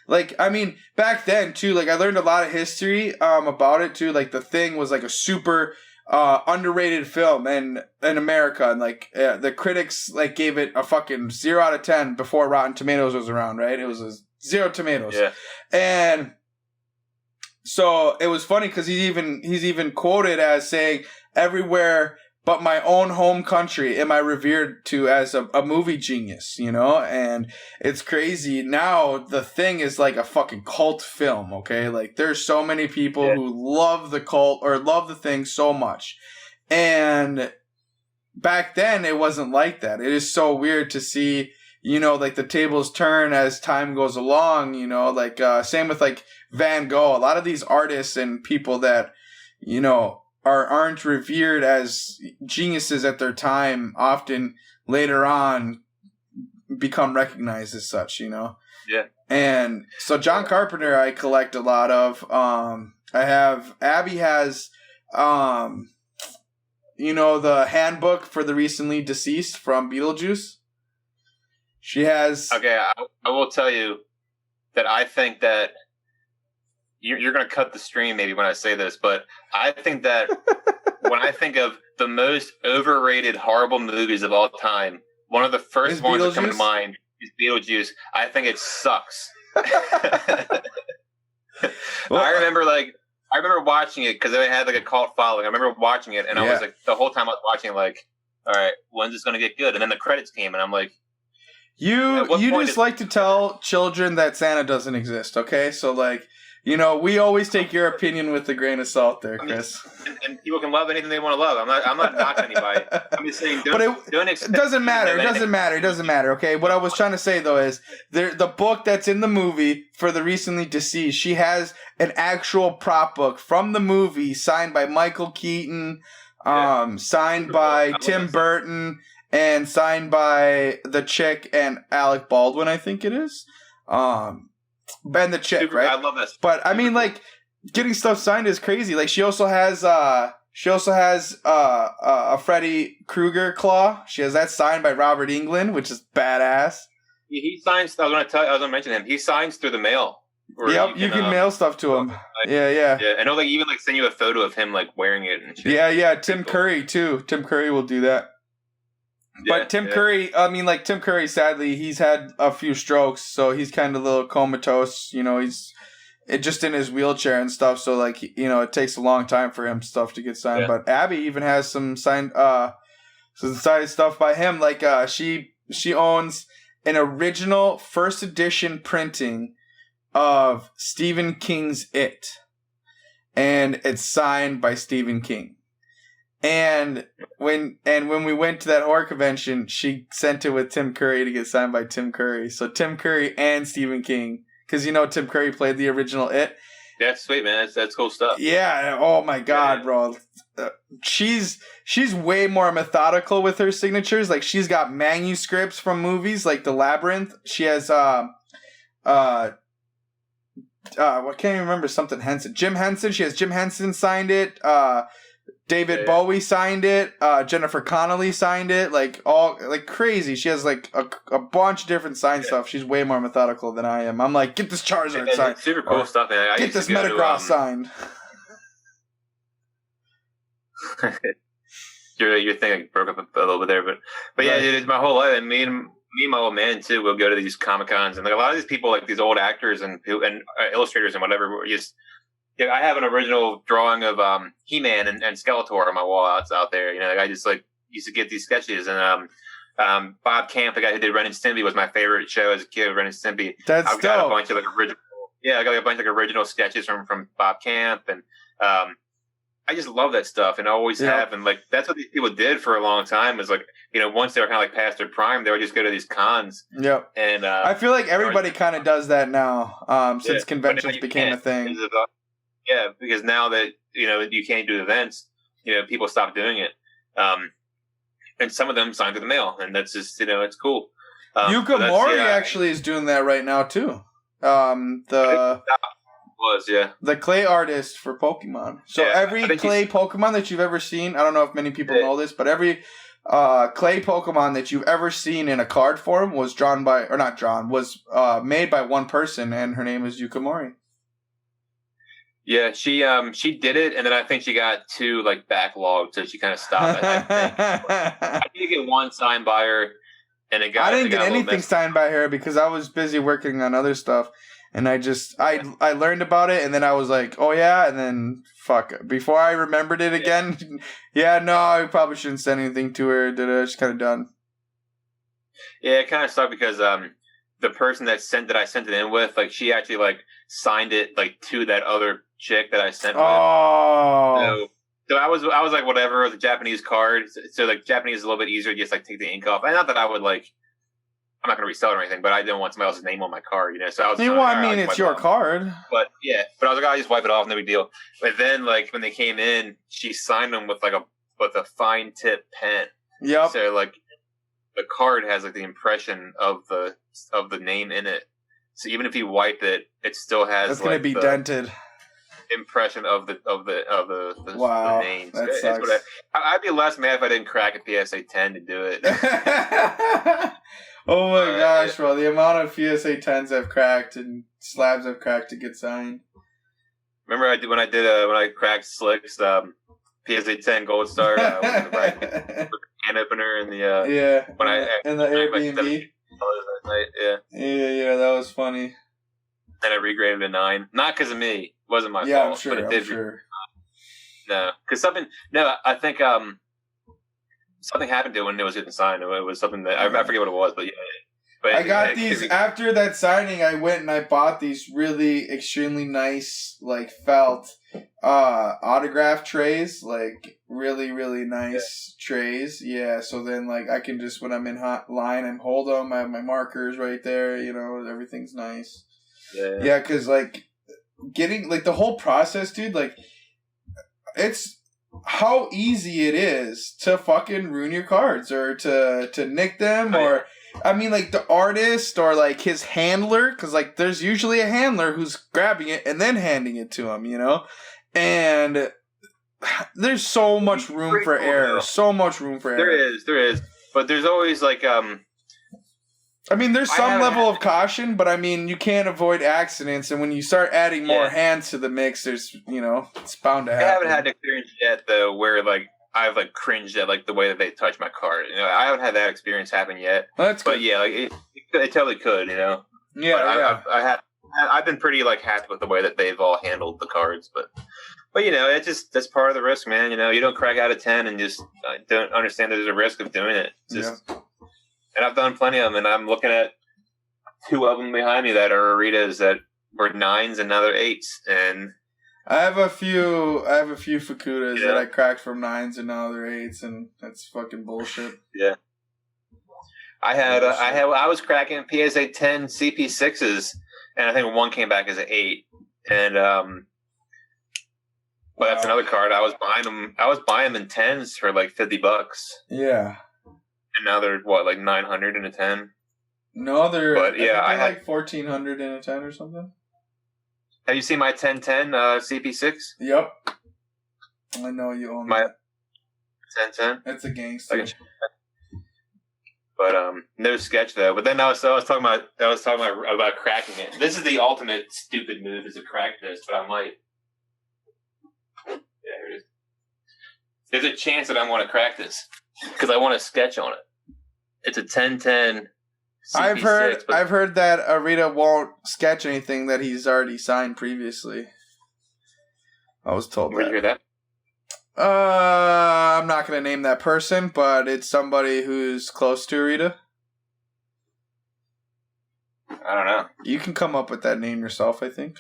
like, I mean, back then, too, like, I learned a lot of history about it, too. Like, The Thing was, like, a super underrated film in America. And, like, the critics, like, gave it a fucking 0 out of 10 before Rotten Tomatoes was around, right? It was a 0 tomatoes. Yeah. And so it was funny because he's even quoted as saying, "Everywhere but my own home country am I revered to as a movie genius," and it's crazy. Now The Thing is like a fucking cult film, okay? Like there's so many people who love the cult or love The Thing so much. And back then it wasn't like that. It is so weird to see, like the tables turn as time goes along, like same with like Van Gogh. A lot of these artists and people that, aren't revered as geniuses at their time often later on become recognized as such, Yeah. And so John Carpenter I collect a lot of. Abby has, the handbook for the recently deceased from Beetlejuice. She has... Okay, I will tell you that I think that you're going to cut the stream maybe when I say this, but I think that when I think of the most overrated, horrible movies of all time, one of the first ones that come to mind is Beetlejuice. I think it sucks. Well, I remember watching it because it had like a cult following. I remember watching it, and I was like, the whole time I was watching it, like, all right, when's this going to get good? And then the credits came, and I'm like, You just like to tell children that Santa doesn't exist, okay? So, like, we always take your opinion with a grain of salt there, Chris. And people can love anything they want to love. I'm not knocking anybody. I'm just saying, it doesn't matter. It doesn't matter. Okay. What I was trying to say though is the book that's in the movie for the recently deceased. She has an actual prop book from the movie signed by Michael Keaton, signed by Tim Burton, and signed by the chick and Alec Baldwin. I think it is. And the chick, right? I love that. But I mean, like, getting stuff signed is crazy. Like, she also has a Freddy Krueger claw. She has that signed by Robert Englund, which is badass. He signs. I was going to mention him. He signs through the mail. Yep, you can mail stuff to him. Yeah. I know, like, even like send you a photo of him like wearing it and shit. Yeah. Tim Curry too. Tim Curry will do that. But Tim Curry, Tim Curry, sadly, he's had a few strokes, so he's kind of a little comatose. He's just in his wheelchair and stuff, so, like, it takes a long time for him stuff to get signed. Yeah. But Abby even has some signed stuff by him. Like, she owns an original first edition printing of Stephen King's It, and it's signed by Stephen King. And when we went to that horror convention, she sent it with Tim Curry to get signed by Tim Curry. So Tim Curry and Stephen King, because Tim Curry played the original It. That's sweet, man. That's cool stuff. Yeah. Oh my God, bro. She's way more methodical with her signatures. Like, she's got manuscripts from movies like The Labyrinth. She has what can't even remember, something Henson. Jim Henson. She has Jim Henson signed it. David Bowie signed it. Jennifer Connelly signed it. Like, all like crazy. She has like a bunch of different signed stuff. She's way more methodical than I am. I'm like, get this Charizard signed. Super cool stuff, man. Get this Metagross signed. Your thing broke up a little bit there, but yeah, dude, my whole life, and me and my old man too, will go to these Comic Cons, and like a lot of these people, like these old actors and illustrators and whatever, were just. Yeah, I have an original drawing of He-Man and Skeletor on my wall out there. Like, I just like used to get these sketches, and Bob Camp, the guy who did Ren and Stimpy, was my favorite show as a kid. Ren and Stimpy. I've got a bunch of like original. Yeah, I got a bunch of like original sketches from Bob Camp, and I just love that stuff, and I always have. And like that's what these people did for a long time. Was like once they were kind of like past their prime, they would just go to these cons. Yep. And I feel like everybody kind of does that now, since conventions became a thing. Yeah, because now that you can't do events, people stop doing it, and some of them signed through the mail, and that's just it's cool. Yuka Mori actually is doing that right now too. The clay artist for Pokemon. So every clay Pokemon that you've ever seen, I don't know if many people know this, but every clay Pokemon that you've ever seen in a card form was made by one person, and her name is Yuka Mori. Yeah, she did it, and then I think she got too like backlogged, so she kind of stopped. I did get one signed by her, and I didn't get anything signed by her because I was busy working on other stuff, and I learned about it, and then I was like, oh yeah, and then fuck, before I remembered it again, I probably shouldn't send anything to her. Just kind of done. Yeah, it kind of sucked because the person that I sent it in with, like, she actually like signed it like to that other chick that I sent with. So I was like, whatever, it was a Japanese card. So like Japanese is a little bit easier to just like take the ink off. And not that I would like, I'm not going to resell it or anything, but I didn't want somebody else's name on my card, So I was it's your card. But I was like, I'll just wipe it off, no big deal. But then like when they came in, she signed them with a fine tip pen. Yep. So like the card has like the impression of the name in it. So even if you wipe it, it still has. It's going to be dented. Impression of the wow, name. That sucks. I'd be less mad if I didn't crack a PSA 10 to do it. Oh my gosh, bro! The amount of PSA 10s I've cracked and slabs I've cracked to get signed. Remember when I cracked Slick's PSA 10 Gold Star with the can opener and the in the Airbnb. Yeah, that was funny. And I regraded a 9, not because of me. It wasn't my fault. I'm sure. But it did. No, because I think something happened to it when it was getting signed. It was something that I forget what it was, but But I got these after that signing. I went and I bought these really extremely nice, like felt autograph trays, like really nice trays. Yeah, so then like I can just when I'm in line, I'm hold them. I have my markers right there. You know, everything's nice. Yeah, because like getting like the whole process, dude. Like it's how easy it is to fucking ruin your cards or to nick them or. I mean, like, the artist or, like, his handler, because, like, there's usually a handler who's grabbing it and then handing it to him, you know? And there's so much room for error. So much room for error. There is. But there's always, like, I mean, there's some level of caution, but, I mean, you can't avoid accidents. And when you start adding more hands to the mix, there's, you know, it's bound to happen. I haven't had an experience yet, though, where, like, I've like cringed at like the way that they touch my card. You know, I haven't had that experience happen yet. Well, that's good. But yeah, like it totally could. You know. Yeah, but I've been pretty like happy with the way that they've all handled the cards. But you know, it's just that's part of the risk, man. You know, you don't crack out of 10 and just don't understand that there's a risk of doing it. And I've done plenty of them, and I'm looking at 2 of them behind me that are Aritas that were 9s and now they're 8s, and. I have a few Fukudas that I cracked from 9s and now they're 8s, and that's fucking bullshit. Yeah. I was cracking PSA 10 CP6s, and I think one came back as an 8. And but that's another card. I was buying them in 10s for like $50. Yeah. And now they're what, like 900 in a 10? No, they're like 1,400 in a 10 or something. Have you seen my 1010 CP6? Yep. I know you own my that. 1010. That's a gangster. But no sketch though. But then I was talking about cracking it. This is the ultimate stupid move is to crack this, but I might. Yeah, here it is. There's a chance that I'm going to crack this because I want to sketch on it. It's a 1010. CP6, I've heard that Arita won't sketch anything that he's already signed previously. I was told Where'd you hear that? I'm not going to name that person, but it's somebody who's close to Arita. I don't know. You can come up with that name yourself, I think.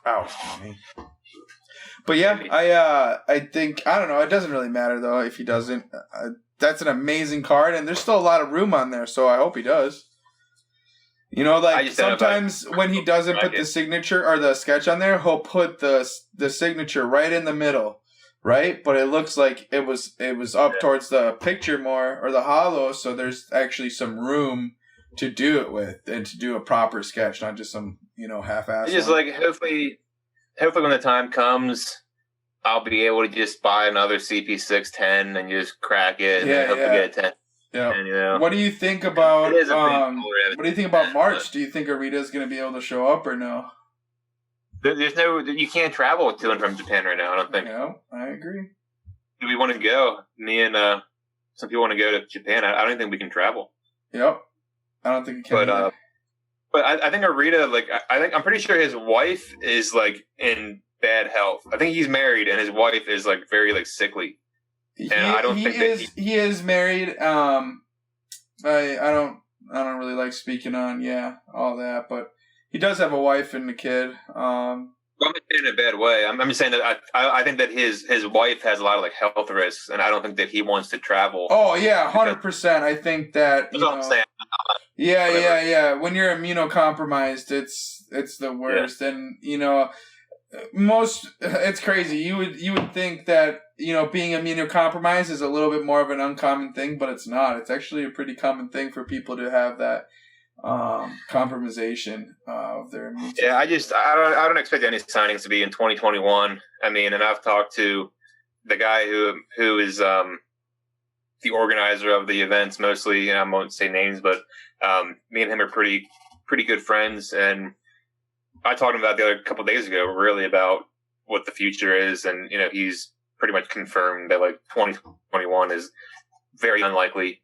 Oh, me. But yeah, I think I don't know. It doesn't really matter though if he doesn't. That's an amazing card, and there's still a lot of room on there, so I hope he does. You know, like sometimes when he doesn't put the signature or the sketch on there, he'll put the signature right in the middle, right? But it looks like it was up towards the picture more or the hollow, so there's actually some room to do it with and to do a proper sketch, not just some half-assed. Just like hopefully when the time comes, I'll be able to just buy another CP610 and just crack it and then hope to get a 10. Yeah. And, what do you think about March? Do you think Arita's going to be able to show up or no? You can't travel to and from Japan right now, I don't think. Yeah, I agree. Do we want to go? Me and some people want to go to Japan. I don't think we can travel. Yep. I don't think you can. But I think Arita, I'm pretty sure his wife is in bad health. I think he's married and his wife is very sickly. And I don't think he is married. I don't really like speaking on all that, but he does have a wife and a kid. I'm not saying in a bad way. I'm just saying that I think that his wife has a lot of health risks, and I don't think that he wants to travel. Oh yeah, 100%. I think that. That's what I'm saying. Yeah. When you're immunocompromised, it's the worst, and it's crazy. You would think that being immunocompromised is a little bit more of an uncommon thing, but it's not. It's actually a pretty common thing for people to have that compromisation of their immune system. Yeah, I don't expect any signings to be in 2021. I mean, and I've talked to the guy who is the organizer of the events mostly, and I won't say names, but me and him are pretty good friends, and I talked to him about the other couple of days ago, really about what the future is, and he's pretty much confirmed that 2021 is very unlikely.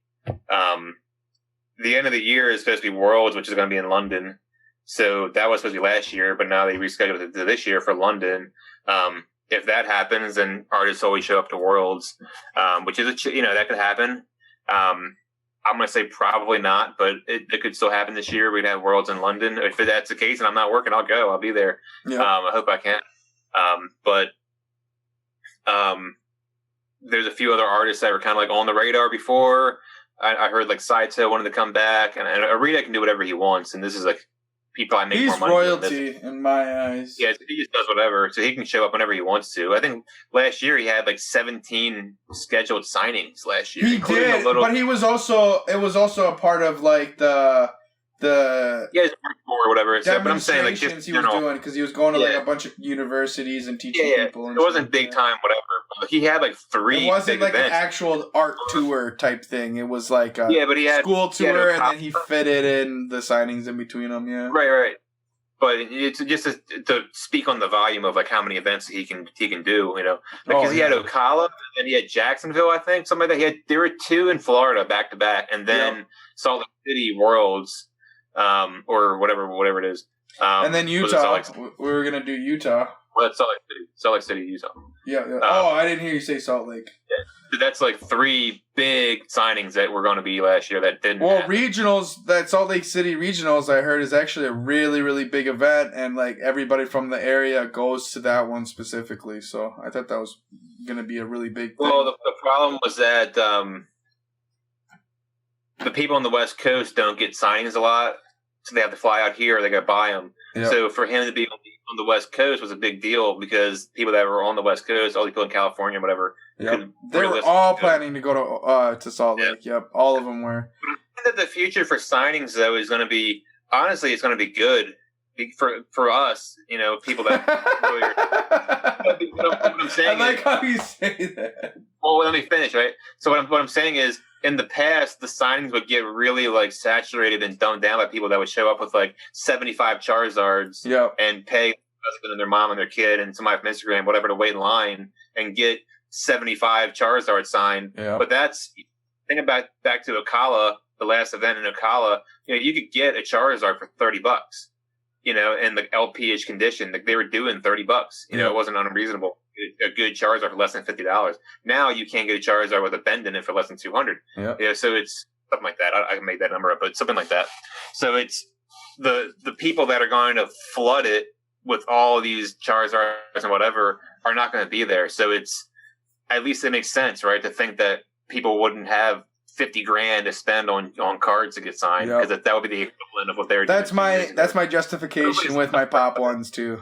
The end of the year is supposed to be Worlds, which is going to be in London. So that was supposed to be last year, but now they rescheduled it to this year for London. If that happens, then artists always show up to Worlds, which is that could happen. I'm going to say probably not, but it could still happen this year. We'd have Worlds in London. If that's the case and I'm not working, I'll go. I'll be there. Yeah. I hope I can. But there's a few other artists that were kind of like on the radar before. I heard like Saito wanted to come back, and Arita can do whatever he wants. And this is like people I make He's more money. royalty in my eyes. Yeah, he just does whatever, so he can show up whenever he wants to. I think last year he had like 17 scheduled signings last year. He did, but he was also. It was also a part of like the or whatever. So, but I'm saying like just he was doing because he was going to like a bunch of universities and teaching people. And it wasn't big time, whatever. But he had like 3. It wasn't big like events. an actual art tour type thing. It was like a but he had school tour, and then he fitted in the signings in between them. Yeah, right. But it's just to speak on the volume of like how many events he can do, you know, because he had Ocala and he had Jacksonville, I think, something like that. There were 2 in Florida back to back, and then Salt Lake City Worlds, or whatever it is. And then Utah. We were gonna do Utah. Well, that's Salt Lake City, Utah. Yeah. I didn't hear you say Salt Lake. Yeah. So that's like 3 big signings that were going to be last year that didn't. Well, regionals, that Salt Lake City regionals, I heard is actually a really, really big event, and like everybody from the area goes to that one specifically. So I thought that was going to be a really big thing. Well, the problem was that the people on the West Coast don't get signings a lot, so they have to fly out here or they got to buy them. Yep. So for him to be on the West Coast was a big deal because people that were on the West Coast, all the people in California, whatever, they were all planning to go to Salt Lake. Yep, all of them were. But I think that the future for signings though is going to be honestly, it's going to be good for us. You know, people that really what I'm saying. I like how you say that. Well, let me finish. Right. So what I'm saying is, in the past, the signings would get really like saturated and dumbed down by people that would show up with like 75 Charizards and pay their husband and their mom and their kid and somebody from Instagram, whatever, to wait in line and get 75 Charizards signed. Yep. But that's think about back to Ocala, the last event in Ocala. You know, you could get a Charizard for $30. You know, in the LPH condition, like they were doing $30. You know, it wasn't unreasonable. A good Charizard for less than $50. Now you can't get a Charizard with a bend in it for less than $200. Yeah. You know, so it's something like that. I can make that number up, but something like that. So it's the people that are going to flood it with all these Charizards and whatever are not going to be there. So it's at least it makes sense, right? To think that people wouldn't have $50,000 to spend on cards to get signed because that would be the equivalent of what they're doing. That's my justification with my pop ones too.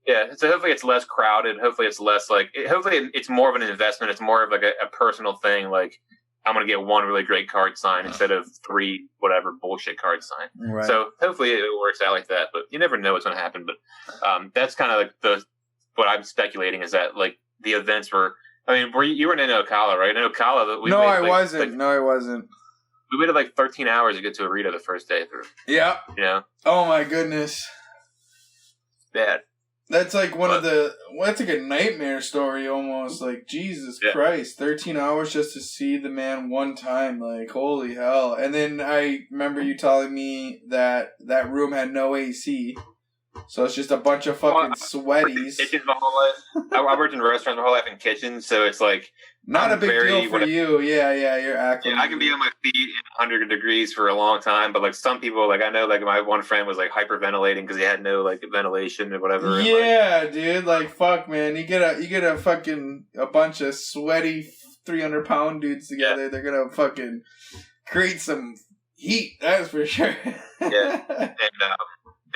Yeah, so hopefully it's less crowded. Hopefully it's less hopefully it's more of an investment. It's more of like a personal thing. Like I'm going to get 1 really great card signed instead of 3 whatever bullshit cards signed. Right. So hopefully it works out like that. But you never know what's going to happen. But that's kind of like what I'm speculating is that like the events were. I mean, you were in Ocala, right? In Ocala, I wasn't. No, I wasn't. We waited like 13 hours to get to Arita the first day through. Yeah. You know? Oh my goodness. Bad. That's like that's like a nightmare story almost. Like, Jesus Christ, 13 hours just to see the man one time. Like, holy hell. And then I remember you telling me that room had no AC. So it's just a bunch of fucking sweaties. I worked in restaurants my whole life in kitchens, so it's like not a big deal for you. Yeah, you're acting. Yeah, I can be on my feet in 100 degrees for a long time, but like some people, like I know, like my one friend was like hyperventilating because he had no like ventilation or whatever. Yeah, and, dude. Like fuck, man. You get a fucking a bunch of sweaty 300-pound dudes together. Yeah. They're gonna fucking create some heat. That's for sure. Yeah,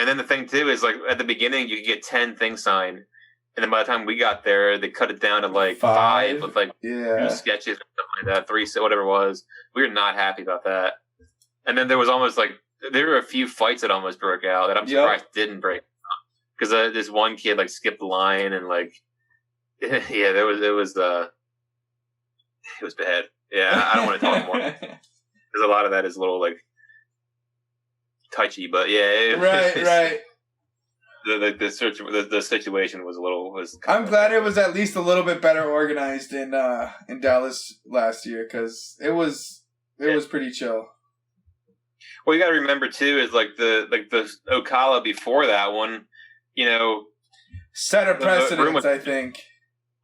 and then the thing too is like at the beginning you could get 10 things signed, and then by the time we got there, they cut it down to like 5 with like 2 sketches or something like that, 3, whatever it was. We were not happy about that. And then there was almost like there were a few fights that almost broke out that I'm surprised didn't break because this one kid like skipped the line and like it was bad. Yeah, I don't want to talk more because a lot of that is a little like touchy, but yeah, right. The situation was. I'm glad it was at least a little bit better organized in Dallas last year because it was pretty chill. Well, you got to remember too is like the Ocala before that one, you know, set a precedent. I think.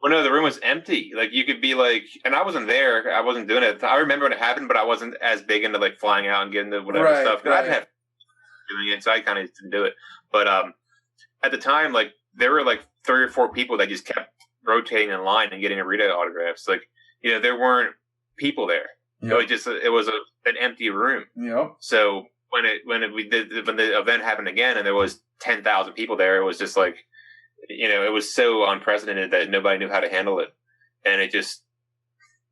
Well, no, the room was empty. Like you could be like, and I wasn't there. I wasn't doing it. I remember when it happened, but I wasn't as big into like flying out and getting the whatever stuff. I didn't have doing it, so I kind of didn't do it. But at the time, like there were like 3 or 4 people that just kept rotating in line and getting Arita autographs. Like there weren't people there. Yep. It was an empty room. Yep. So when the event happened again and there was 10,000 people there, it was just like. It was so unprecedented that nobody knew how to handle it, and it just,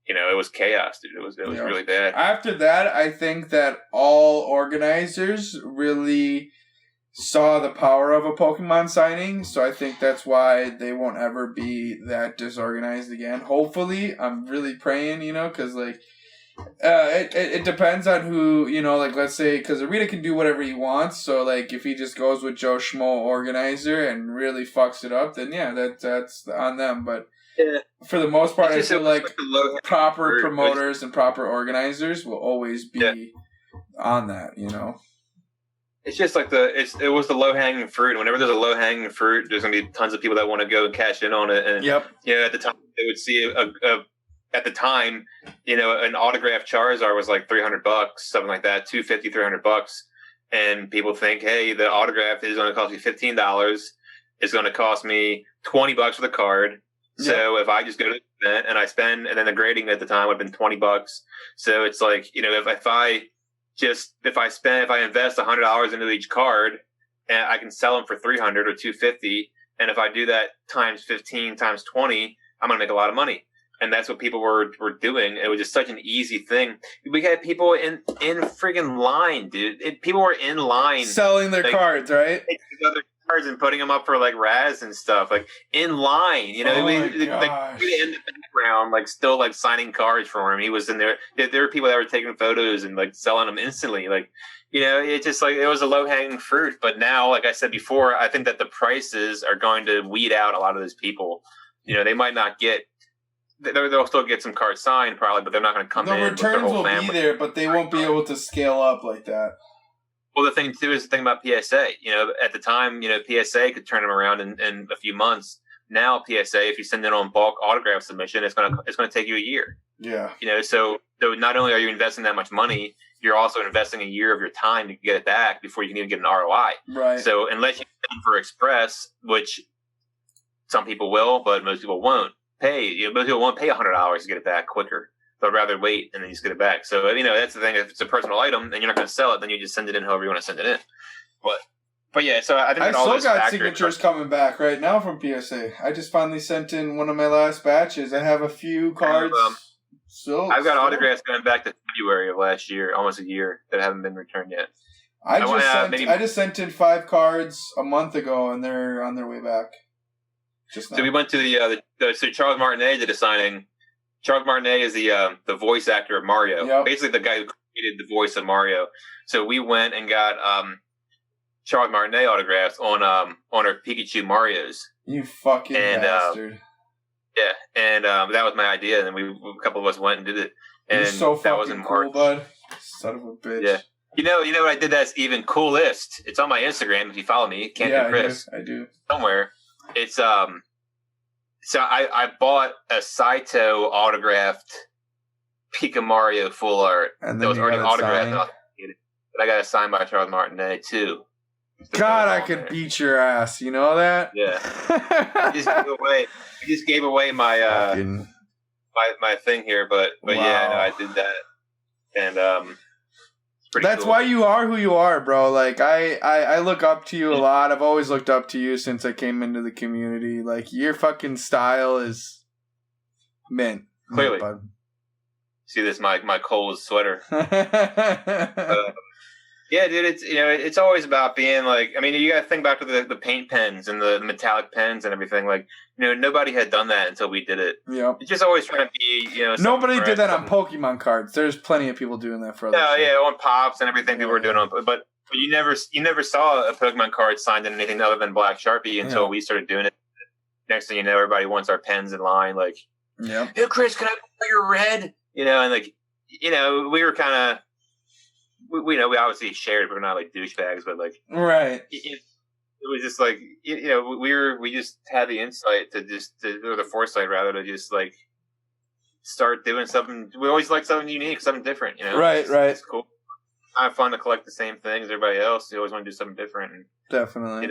it was chaos, dude. It was really bad. After that, I think that all organizers really saw the power of a Pokemon signing, so I think that's why they won't ever be that disorganized again. Hopefully, I'm really praying, because like. It depends on who, like let's say, because Arita can do whatever he wants, so like if he just goes with Joe Schmo organizer and really fucks it up, then yeah, that's on them. But for the most part, I feel like proper promoters and proper organizers will always be on that, It's just like it was the low hanging fruit. Whenever there's a low hanging fruit, there's gonna be tons of people that want to go and cash in on it. And at the time they would see at the time, an autographed Charizard was like $300, something like that, $250, $300, and people think, hey, the autograph is going to cost me $15. It's going to cost me $20 for the card. So if I just go to the event and I spend, and then the grading at the time would have been $20. So it's like, if I invest $100 into each card, and I can sell them for $300 or $250, and if I do that times 15 times 20, I'm going to make a lot of money. And that's what people were doing. It was just such an easy thing. We had people in friggin' line, dude. People were in line selling their cards, right? Taking other cards and putting them up for like Raz and stuff, like in line. We in the background, like still like signing cards for him. He was in there. There were people that were taking photos and like selling them instantly. Like it just like it was a low hanging fruit. But now, like I said before, I think that the prices are going to weed out a lot of those people. They might not get. They'll still get some cards signed probably, but they're not going to come in. The returns will be there, but they won't be able to scale up like that. Well, the thing too is the thing about PSA. At the time, PSA could turn them around in a few months. Now PSA, if you send in on bulk autograph submission, it's going to take you a year. Yeah. So not only are you investing that much money, you're also investing a year of your time to get it back before you can even get an ROI. Right. So unless you send for Express, which some people will, but most people won't. Most people won't pay $100 to get it back quicker. They'll rather wait and then just get it back. So, that's the thing. If it's a personal item and you're not going to sell it, then you just send it in however you want to send it in. But yeah, so I think I still got signatures coming back right now from PSA. I just finally sent in one of my last batches. I have a few cards. I've got autographs going back to February of last year, almost a year, that haven't been returned yet. I just sent in 5 cards a month ago, and they're on their way back. So we went to so Charles Martinet did a signing. Charles Martinet is the voice actor of Mario, basically the guy who created the voice of Mario. So we went and got Charles Martinet autographs on our Pikachu Marios. You fucking bastard! And that was my idea, and a couple of us went and did it. And you're so that was in cool, March. bud. Son of a bitch. Yeah. You know what I did that's even coolest? It's on my Instagram if you follow me. Can't Chris. I do. Somewhere. It's so I bought a Saito autographed Pika Mario full art that was already autographed, but I got it signed by Charles Martinet too. God, I could beat your ass. You know that? Yeah. I just gave away my my thing here, but wow. Yeah, no, I did that, and that's cool. why you are who you are, bro. Like I look up to you a lot. I've always looked up to you since I came into the community. Like your fucking style is mint. Clearly. See this my Kohl's sweater. Yeah, dude, it's always about being like, I mean, you got to think back to the paint pens and the metallic pens and everything. Like, nobody had done that until we did it. Yeah. It's just always trying to be, nobody did that on Pokemon cards. There's plenty of people doing that for other shit. Yeah, on Pops and everything people were doing on, but you never saw a Pokemon card signed in anything other than Black Sharpie until we started doing it. Next thing you know, everybody wants our pens in line. Like, hey, Chris, can I buy your red? And like, we were kind of, we obviously shared, but we're not like douchebags, but like, right. was just like we just had the insight or the foresight rather to just like start doing something. We always like something unique, something different. Right. It's cool. I have fun to collect the same things as everybody else. You always want to do something different. And, Definitely.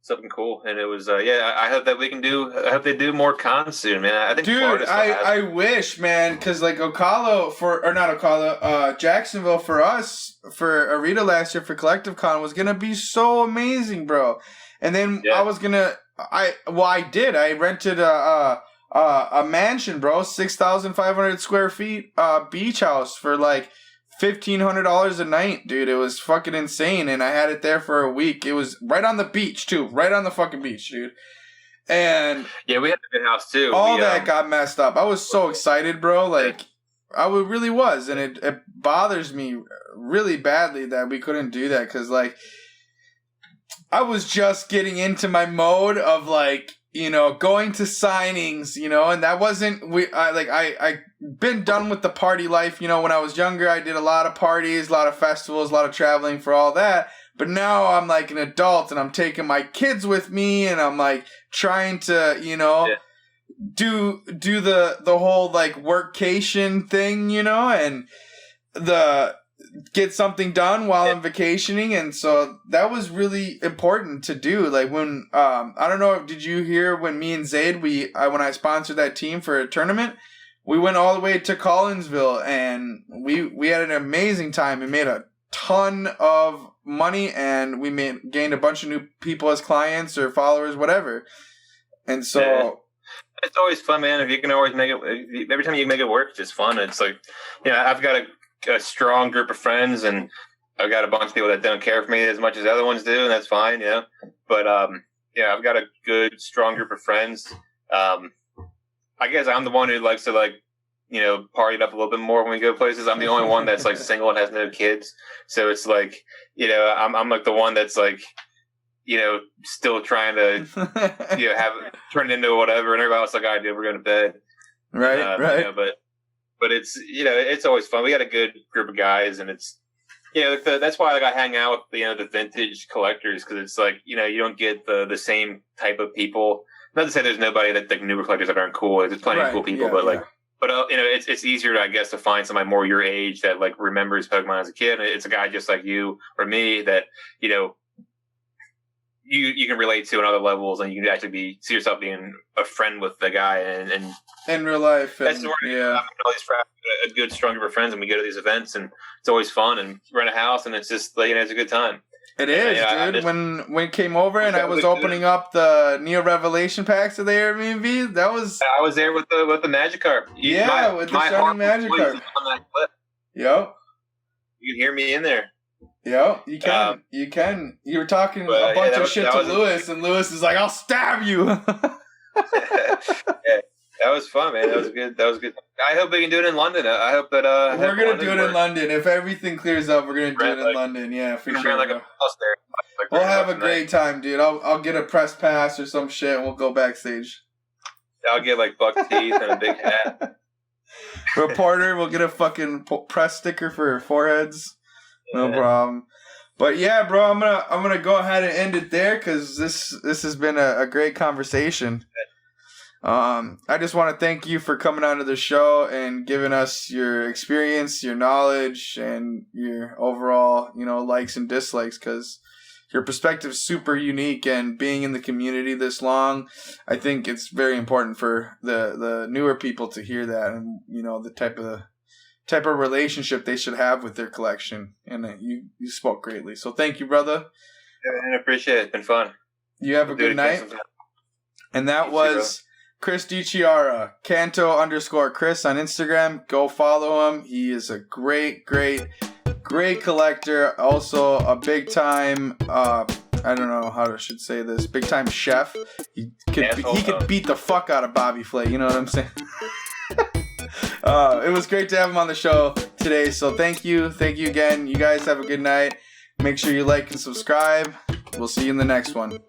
something cool. And it was, I hope that we can I hope they do more cons soon, man. I think dude, I wish, man, because like Jacksonville for us, for Arita last year for Collective Con was going to be so amazing, bro. And then I was going to, I rented a mansion, bro, 6,500 square feet, beach house for like $1,500 a night, dude. It was fucking insane, and I had it there for a week. It was right on the beach too, right on the fucking beach, dude. And yeah, we had a good house too. All that got messed up. I was so excited, bro. Like I really was, and it bothers me really badly that we couldn't do that because like I was just getting into my mode of like, going to signings, and that wasn't, I been done with the party life, when I was younger, I did a lot of parties, a lot of festivals, a lot of traveling for all that, but now I'm like an adult and I'm taking my kids with me and I'm like trying to, do the whole like workcation thing, and get something done while I'm vacationing, and so that was really important to do. Like when I don't know, did you hear when me and Zaid when I sponsored that team for a tournament, we went all the way to Collinsville and we had an amazing time. We made a ton of money and we gained a bunch of new people as clients or followers, whatever. And so it's always fun, man. If you can always make it, every time you make it work, it's just fun. It's like, I've got a strong group of friends, and I've got a bunch of people that don't care for me as much as the other ones do, and that's fine, But I've got a good, strong group of friends. I guess I'm the one who likes to party it up a little bit more when we go places. I'm the only one that's like single and has no kids, so it's like I'm like the one that's like still trying to have turn it into whatever, and everybody else like, all right, dude, we're going to bed, right. But it's it's always fun. We got a good group of guys, and it's that's why I hang out with the vintage collectors, because it's like you don't get the same type of people. Not to say there's nobody that like newer collectors that aren't cool. There's plenty of cool people, but it's easier it's easier to guess to find somebody more your age that like remembers Pokemon as a kid. It's a guy just like you or me that you can relate to on other levels, and you can actually see yourself being a friend with the guy and in real life. That's where a good strong group of friends, and we go to these events, and it's always fun, and rent a house, and it's just it's a good time. It is, dude. When it came over and I was opening up the Neo Revelation packs of the Airbnb, that was I was there with the Magikarp. With the shiny Magikarp. Yep. You can hear me in there. Yep, you can. You were talking a bunch of shit to Lewis, and Lewis is like, "I'll stab you." That was fun, man. That was good. I hope we can do it in London. I hope that we're gonna do it in London. If everything clears up, we're gonna do it in London. Yeah, for sure. Like a house there. We'll have a great time, dude. I'll get a press pass or some shit, and we'll go backstage. I'll get like buck teeth and a big hat. Reporter, we'll get a fucking press sticker for your foreheads. No problem. But yeah, bro, I'm gonna go ahead and end it there because this has been a great conversation. I just want to thank you for coming onto the show and giving us your experience, your knowledge, and your overall, likes and dislikes, because your perspective is super unique, and being in the community this long, I think it's very important for the newer people to hear that, and the type of relationship they should have with their collection. And you spoke greatly, so thank you, brother. Yeah, I appreciate it. It's been fun. You have a good night. And that was Chris DiChiara, Canto_Chris on Instagram. Go follow him. He is a great collector. Also a big time, I don't know how I should say this, big time chef. He could beat the fuck out of Bobby Flay. You know what I'm saying? It was great to have him on the show today. So thank you again. You guys have a good night. Make sure you like and subscribe. We'll see you in the next one.